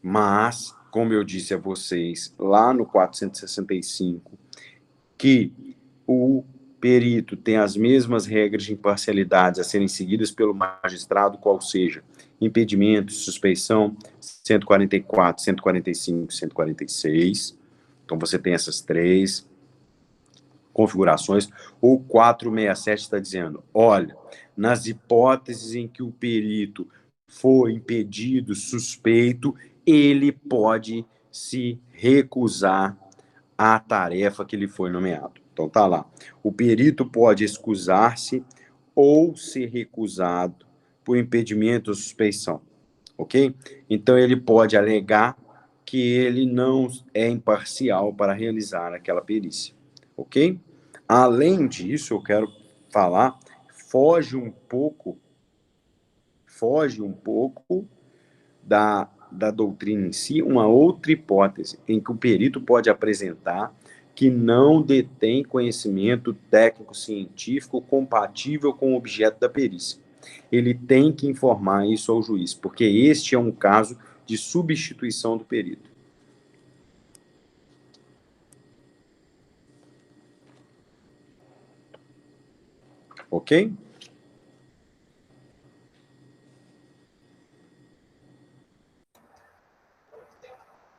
A: Mas, como eu disse a vocês lá no 465, que o perito tem as mesmas regras de imparcialidade a serem seguidas pelo magistrado, qual seja impedimento, suspeição, 144, 145, 146. Então, você tem essas três configurações. O 467 está dizendo, olha, nas hipóteses em que o perito for impedido, suspeito, ele pode se recusar à tarefa que lhe foi nomeado. Então, tá lá. O perito pode excusar-se ou ser recusado por impedimento ou suspeição, ok? Então, ele pode alegar que ele não é imparcial para realizar aquela perícia, ok? Além disso, eu quero falar, foge um pouco da doutrina em si, uma outra hipótese em que o perito pode apresentar que não detém conhecimento técnico-científico compatível com o objeto da perícia. Ele tem que informar isso ao juiz, porque este é um caso de substituição do perito. Ok?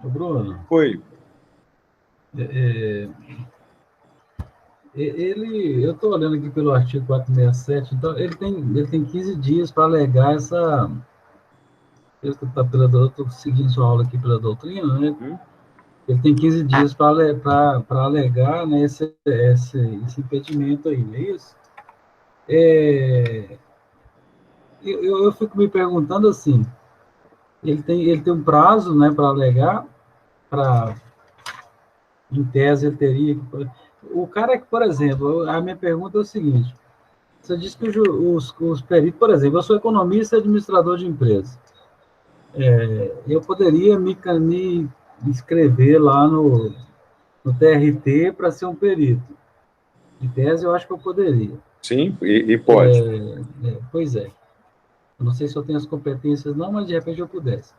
D: Ô, Bruno,
A: Foi.
D: eu estou olhando aqui pelo artigo 467, então ele tem 15 dias para alegar essa. Eu estou seguindo sua aula aqui pela doutrina, né? Ele tem 15 dias para alegar, né, esse impedimento aí, não é isso? Eu fico me perguntando assim, ele tem um prazo, né, para alegar, em tese ele teria que... O cara que, por exemplo, a minha pergunta é o seguinte, você disse que os peritos, por exemplo, eu sou economista e administrador de empresa, eu poderia me inscrever lá no TRT para ser um perito. Em tese, eu acho que eu poderia.
A: Sim, e pode.
D: Pois é. Eu não sei se eu tenho as competências, não, mas de repente eu pudesse.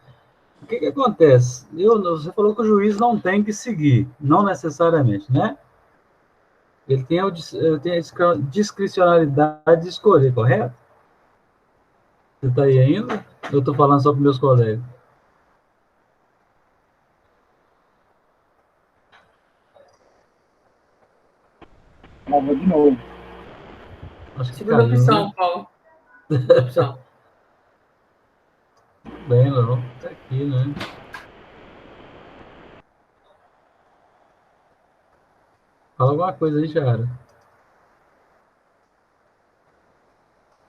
D: O que acontece? Você falou que o juiz não tem que seguir, não necessariamente, né? Ele tem, ele tem a discricionalidade de escolher, correto? Você está aí ainda? Eu estou falando só para meus colegas.
F: Vou de novo.
D: Acho que
C: Segunda
D: caiu,
C: opção,
D: né?
C: Paulo. Segunda opção.
D: Bem, não. Tá aqui, né? Fala alguma coisa aí, Jara.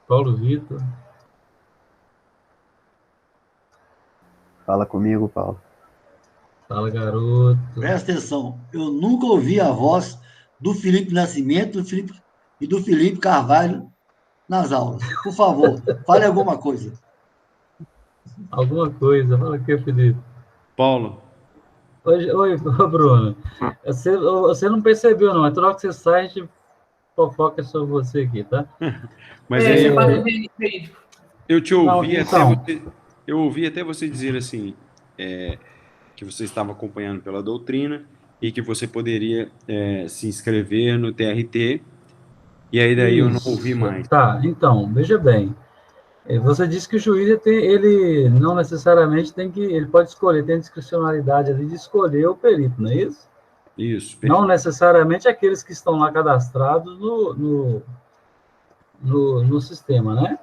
D: Paulo Vitor.
G: Fala comigo, Paulo.
D: Fala, garoto.
E: Presta atenção, eu nunca ouvi a voz do Felipe Nascimento e do Felipe Carvalho nas aulas. Por favor, fale alguma coisa.
D: Alguma coisa. Fala aqui, Felipe.
A: Paulo,
D: Oi, Bruno. Você não percebeu, não. É toda hora que você sai, a gente fofoca sobre você aqui, tá?
A: mas
C: Você
A: aí
C: faz um verídico.
A: eu te
D: Não,
A: ouvi
D: então.
A: eu ouvi até você dizer assim, que você estava acompanhando pela doutrina e que você poderia se inscrever no TRT, e aí daí eu não ouvi
D: Isso.
A: mais.
D: Tá, então, veja bem. Você disse que o juiz ele não necessariamente tem que. Ele pode escolher, tem discricionalidade ali de escolher o perito, não é isso?
A: Isso,
D: Não
A: perfeito.
D: necessariamente aqueles que estão lá cadastrados no sistema, né?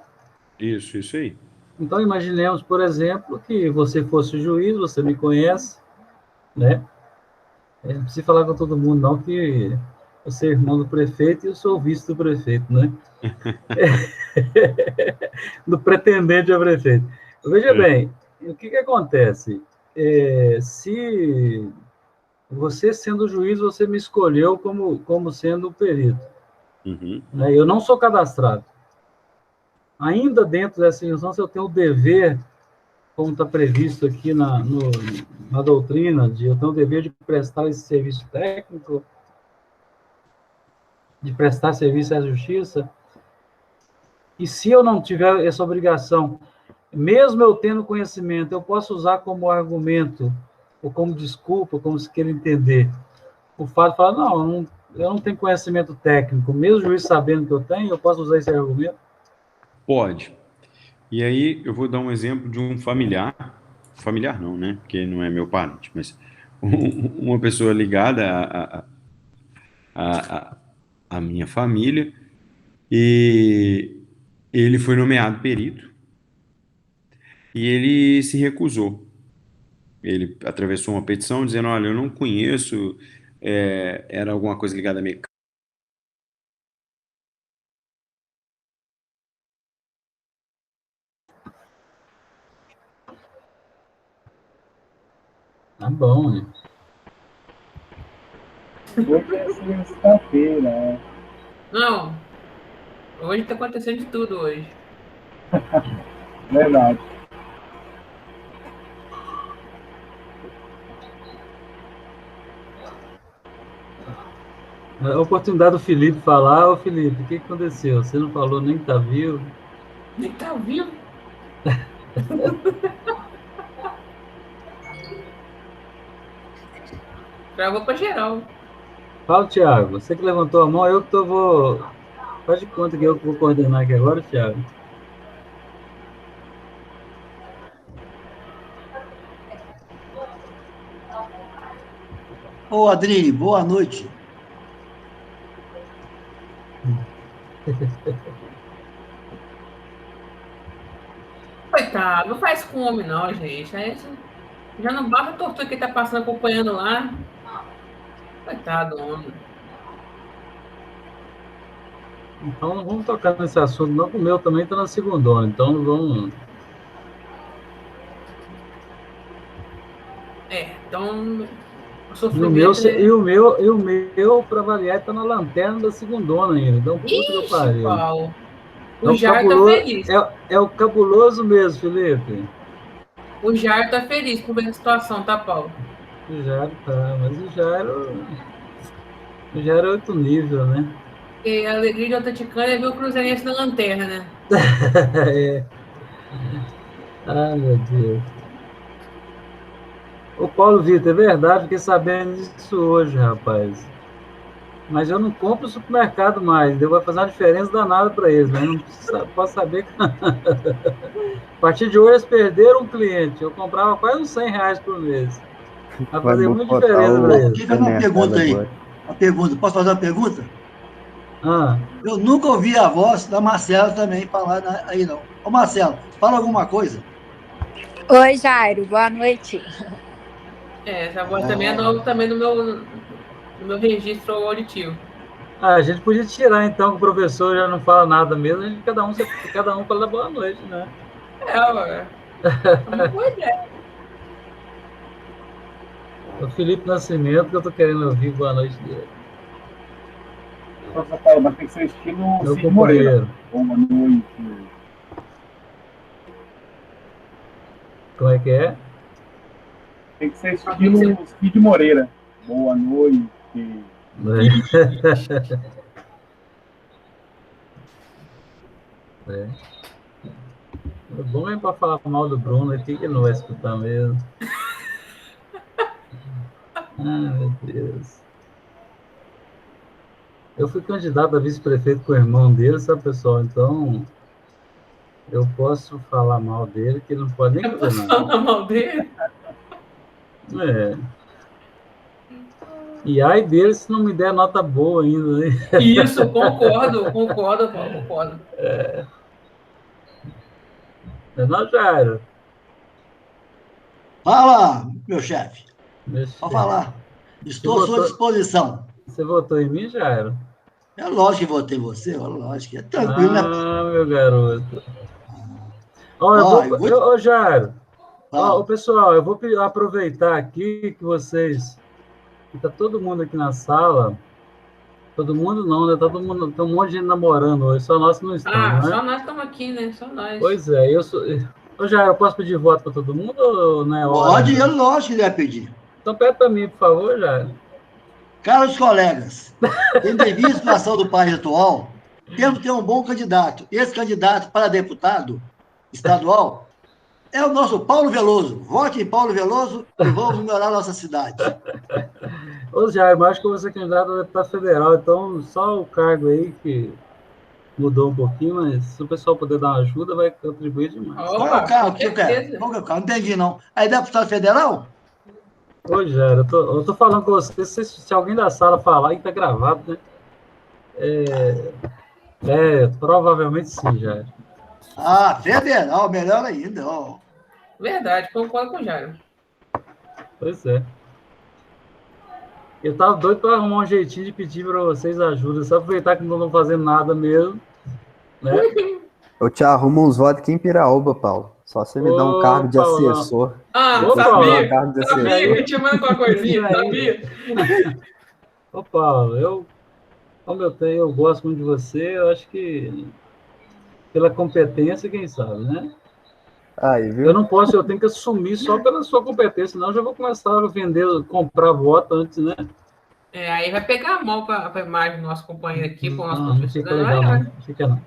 A: Isso aí.
D: Então, imaginemos, por exemplo, que você fosse o juiz, você me conhece, né? Não precisa falar com todo mundo, não, que eu sou irmão do prefeito e eu sou o vice do prefeito, né? Do pretendente a prefeito. Veja bem, o que acontece? Se você sendo juiz, você me escolheu como sendo o perito.
A: Uhum.
D: Né? Eu não sou cadastrado. Ainda dentro dessa instância, eu tenho o dever, como está previsto aqui na doutrina, eu tenho o dever de prestar esse serviço técnico, de prestar serviço à justiça. E se eu não tiver essa obrigação, mesmo eu tendo conhecimento, eu posso usar como argumento, ou como desculpa, como se queira entender, o fato de falar, não, eu não tenho conhecimento técnico, mesmo o juiz sabendo que eu tenho, eu posso usar esse argumento?
A: Pode. E aí eu vou dar um exemplo de um familiar não, né? Porque não é meu parente, mas uma pessoa ligada à, à minha família, e ele foi nomeado perito e ele se recusou. Ele atravessou uma petição dizendo, olha, eu não conheço, era alguma coisa ligada à mecânica.
D: Tá bom, né?
F: Hoje é sexta-feira, né?
C: Não. Hoje tá acontecendo de tudo hoje.
F: Verdade.
D: A oportunidade do Felipe falar, ô Felipe, o que aconteceu? Você não falou nem que tá vivo?
C: Nem tá vivo. Travou pra geral.
D: Fala, Thiago, você que levantou a mão, eu que vou... Faz de conta que eu vou coordenar aqui agora, Thiago.
E: Ô, Adri, boa noite.
C: Coitado, não faz com homem não, gente. Já não basta a tortura que ele tá passando acompanhando lá. Coitado, homem.
D: Então não vamos tocar nesse assunto, não, que o meu também está na segundona, então não vamos...
C: Então...
D: E o meu para variar, está na lanterna da segundona ainda, então puta que eu pariu.
C: Paulo.
D: Então,
C: O Jair tá feliz.
D: É o cabuloso mesmo, Felipe.
C: O Jair tá feliz por ver a situação, tá, Paulo?
D: O Jairo tá, mas o Jairo é outro nível, né?
C: Porque a alegria de Atleticano é ver o Cruzeirense na lanterna, né?
D: É. Ai, meu Deus. Ô, Paulo Vitor, é verdade, fiquei sabendo disso hoje, rapaz. Mas eu não compro no supermercado mais. Vai fazer uma diferença danada para eles, né? Não posso saber que... A partir de hoje, eles perderam um cliente. Eu comprava quase uns R$100 por mês. Vai fazer muita diferença para eles.
E: Fica uma pergunta aí. Uma pergunta. Posso fazer uma pergunta?
D: Ah,
E: Eu nunca ouvi a voz da Marcela também falar aí, não. Ô, Marcelo, fala alguma coisa.
B: Oi, Jairo, boa noite.
C: Essa voz também é nova também no meu registro auditivo.
D: a gente podia tirar, então, que o professor já não fala nada mesmo, a gente, cada um fala boa noite, né?
C: Ué. Uma boa ideia.
D: O Felipe Nascimento, que eu tô querendo ouvir boa noite dele.
F: Nossa, Paulo, mas tem que ser estilo
D: Meu
F: Cid Moreira.
D: companheiro.
F: Boa noite.
D: Como é que é?
F: Tem que ser estilo Cid Moreira. Boa noite.
D: É. O bom é para falar mal do Bruno, aqui que ele não vai escutar mesmo. Meu Deus. Eu fui candidato a vice-prefeito com o irmão dele, sabe, pessoal? Então, eu posso falar mal dele, que ele não pode nem fazer nada.
C: Falar mal dele?
D: É. E ai dele se não me der nota boa ainda, né?
C: Isso, concordo, Paulo, concordo.
D: Não, Jairo?
E: Fala, meu chefe.
D: Pode
E: falar. Estou à sua disposição.
D: Você votou em mim, Jairo?
E: É lógico que votei em você, lógico. É tranquilo, né?
D: Meu garoto. Ô, Jairo. Pessoal, eu vou aproveitar aqui que vocês... Está todo mundo aqui na sala. Todo mundo não, né? Todo mundo, tem um monte de gente namorando hoje. Só nós que não estamos, né?
C: Só nós estamos aqui, né? Só nós.
D: Pois é, eu sou... Ô, Jairo, eu posso pedir voto para todo mundo ou não é hora?
E: Pode, é lógico que ele vai pedir.
D: Então pede para mim, por favor, Jairo.
E: Caros colegas, em devida à situação do país atual, temos que ter um bom candidato. Esse candidato para deputado estadual é o nosso Paulo Veloso. Vote em Paulo Veloso e vamos melhorar a nossa cidade.
D: Ô, Jair, mas acho que eu vou ser candidato a deputado federal, então só o cargo aí que mudou um pouquinho, mas se o pessoal puder dar uma ajuda, vai contribuir demais.
E: Qual é o cargo que eu quero? Qual é o cargo? Não entendi, não. Aí deputado federal?
D: Ô, Jair, eu tô falando com você, se alguém da sala falar, aí tá gravado, né? Provavelmente sim, Jair.
E: Federal, melhor ainda. Ó.
C: Verdade, concordo com o Jairo.
D: Pois é. Eu tava doido para arrumar um jeitinho de pedir para vocês ajuda, só aproveitar que não estão fazendo nada mesmo, né?
G: Eu te arrumo uns votos aqui em Piraúba, Paulo. Só você me dá um cargo de assessor.
C: Sabia que te manda uma coisinha, sabia?
D: Ô, Paulo, como eu gosto muito de você, eu acho que pela competência, quem sabe, né?
G: Aí, viu?
D: Eu não posso, eu tenho que assumir só pela sua competência, senão eu já vou começar a vender, comprar voto antes, né?
C: Aí vai pegar a mão para a imagem do nosso companheiro aqui, para o nosso professor.
D: Fica legal, não fica não.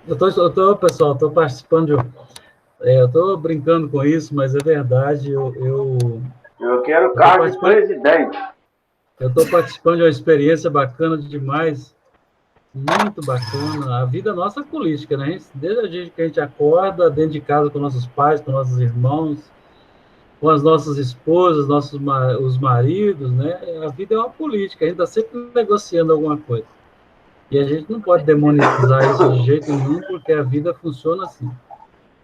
D: Pessoal, estou participando eu estou brincando com isso, mas é verdade, eu
H: quero cargo de presidente.
D: Eu estou participando de uma experiência bacana demais, muito bacana. A vida nossa é política, né? Desde que a gente acorda, dentro de casa com nossos pais, com nossos irmãos, com as nossas esposas, os maridos, né? A vida é uma política, a gente está sempre negociando alguma coisa. E a gente não pode demonizar isso de jeito nenhum, porque a vida funciona assim.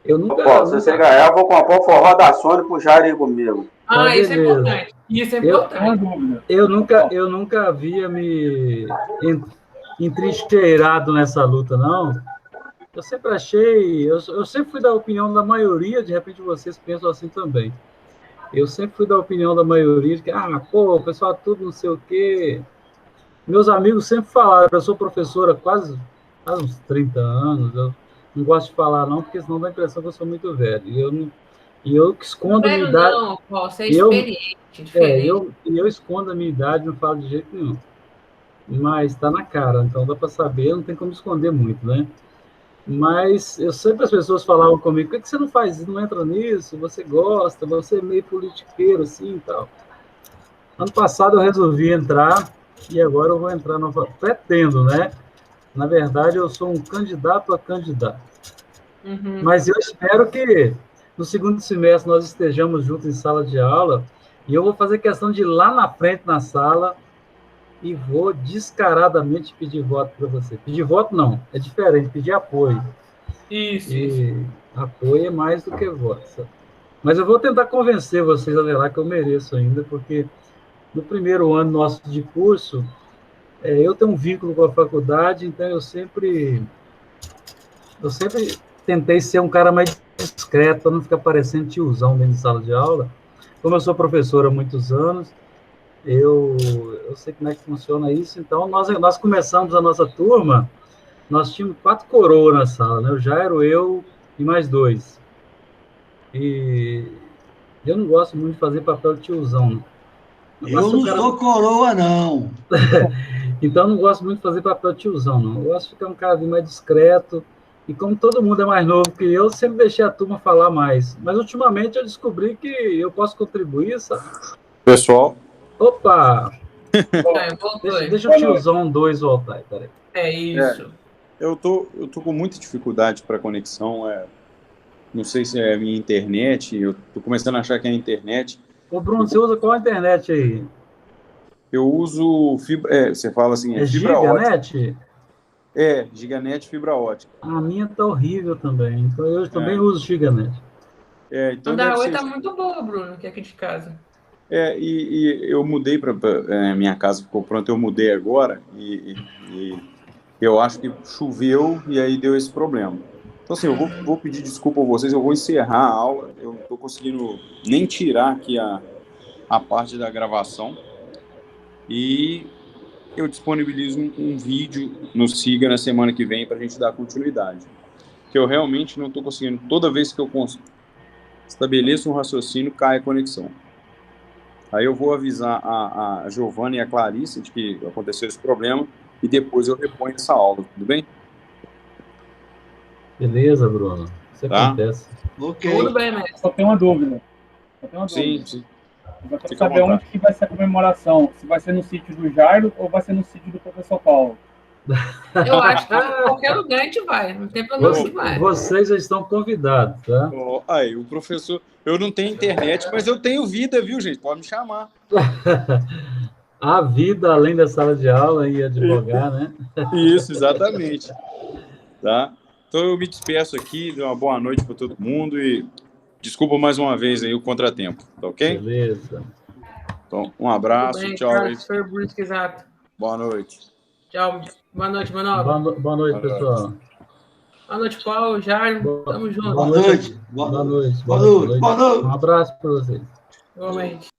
H: Se você ganhar, eu vou comprar um forró da Sony pro Jair comigo.
C: Isso é importante. Isso é importante.
D: Eu nunca havia me entrincheirado nessa luta, não. Eu sempre achei... Eu sempre fui da opinião da maioria, de repente vocês pensam assim também. Eu sempre fui da opinião da maioria, de que, o pessoal tudo não sei o quê. Meus amigos sempre falaram, eu sou professora quase uns 30 anos, eu não gosto de falar não, porque senão dá a impressão que eu sou muito velho. E eu escondo a minha idade.
C: Não, você é experiente, diferente.
D: Eu escondo a minha idade, não falo de jeito nenhum. Mas está na cara, então dá para saber, não tem como esconder muito, né? Mas as pessoas falavam comigo, por que você não faz isso, não entra nisso, você gosta, você é meio politiqueiro assim e tal. Ano passado eu resolvi entrar e agora eu vou entrar novamente. Pretendo, né? Na verdade, eu sou um candidato a candidato.
C: Uhum.
D: Mas eu espero que no segundo semestre nós estejamos juntos em sala de aula e eu vou fazer questão de ir lá na frente na sala e vou descaradamente pedir voto para você. Pedir voto não, é diferente, pedir apoio.
C: Isso.
D: Apoio é mais do que voto. Sabe? Mas eu vou tentar convencer vocês a ver lá que eu mereço ainda, porque no primeiro ano nosso de curso, eu tenho um vínculo com a faculdade, então eu sempre tentei ser um cara mais discreto, para não ficar parecendo tiozão dentro de sala de aula. Como eu sou professor há muitos anos, eu sei como é que funciona isso. Então, nós começamos a nossa turma, nós tínhamos 4 coroas na sala, né? O Jairo, eu e mais 2. E eu não gosto muito de fazer papel de tiozão, não.
E: Eu não sou coroa, não.
D: Então, eu não gosto muito de fazer papel de tiozão, não. Eu gosto de ficar um cara mais discreto. E como todo mundo é mais novo que eu sempre deixei a turma falar mais. Mas, ultimamente, eu descobri que eu posso contribuir, sabe?
I: Pessoal.
D: Opa! Deixa o tiozão 2 voltar aí, peraí.
C: É isso.
I: Eu tô com muita dificuldade para conexão. Não sei se é a minha internet. Eu tô começando a achar que é a internet.
D: Ô, Bruno, você usa qual internet aí?
I: Eu uso fibra. Você fala assim, fibra
D: Giganet?
I: ótica. Giganet fibra ótica.
D: A minha tá horrível também. Então eu também uso Giganet.
C: Então a da Oi tá muito boa, Bruno, que é aqui de casa.
I: E eu mudei para minha casa, ficou pronta, eu mudei agora e eu acho que choveu e aí deu esse problema. Então, assim, eu vou pedir desculpa a vocês, eu vou encerrar a aula, eu não estou conseguindo nem tirar aqui a parte da gravação e eu disponibilizo um vídeo no Siga na semana que vem para a gente dar continuidade. Que eu realmente não estou conseguindo, toda vez que eu estabeleço um raciocínio, cai a conexão. Aí eu vou avisar a Giovana e a Clarice de que aconteceu esse problema e depois eu reponho essa aula, tudo bem?
D: Beleza, Bruno. Isso acontece.
E: Ok.
C: Tudo bem, mestre.
F: Só tem uma dúvida.
I: Sim.
F: Eu quero saber onde que vai ser a comemoração. Se vai ser no sítio do Jairo ou vai ser no sítio do professor Paulo.
C: Eu acho que qualquer lugar a gente vai. Não tem problema que vai.
D: Vocês já estão convidados, tá?
I: Aí, o professor... Eu não tenho internet, mas eu tenho vida, viu, gente? Pode me chamar.
D: A vida além da sala de aula e advogar, né?
I: Isso, exatamente. Tá? Então eu me despeço aqui, dou uma boa noite para todo mundo e desculpa mais uma vez aí o contratempo, tá ok?
D: Beleza.
I: Então, um abraço,
C: bem,
I: tchau.
C: Exato.
I: Boa noite.
C: Tchau, boa noite, Manoel.
D: Boa noite, pessoal.
C: Boa noite, Paulo, Jairo, tamo junto.
E: Boa noite.
D: Boa noite.
E: Boa noite.
D: Um abraço para vocês.
C: Igualmente.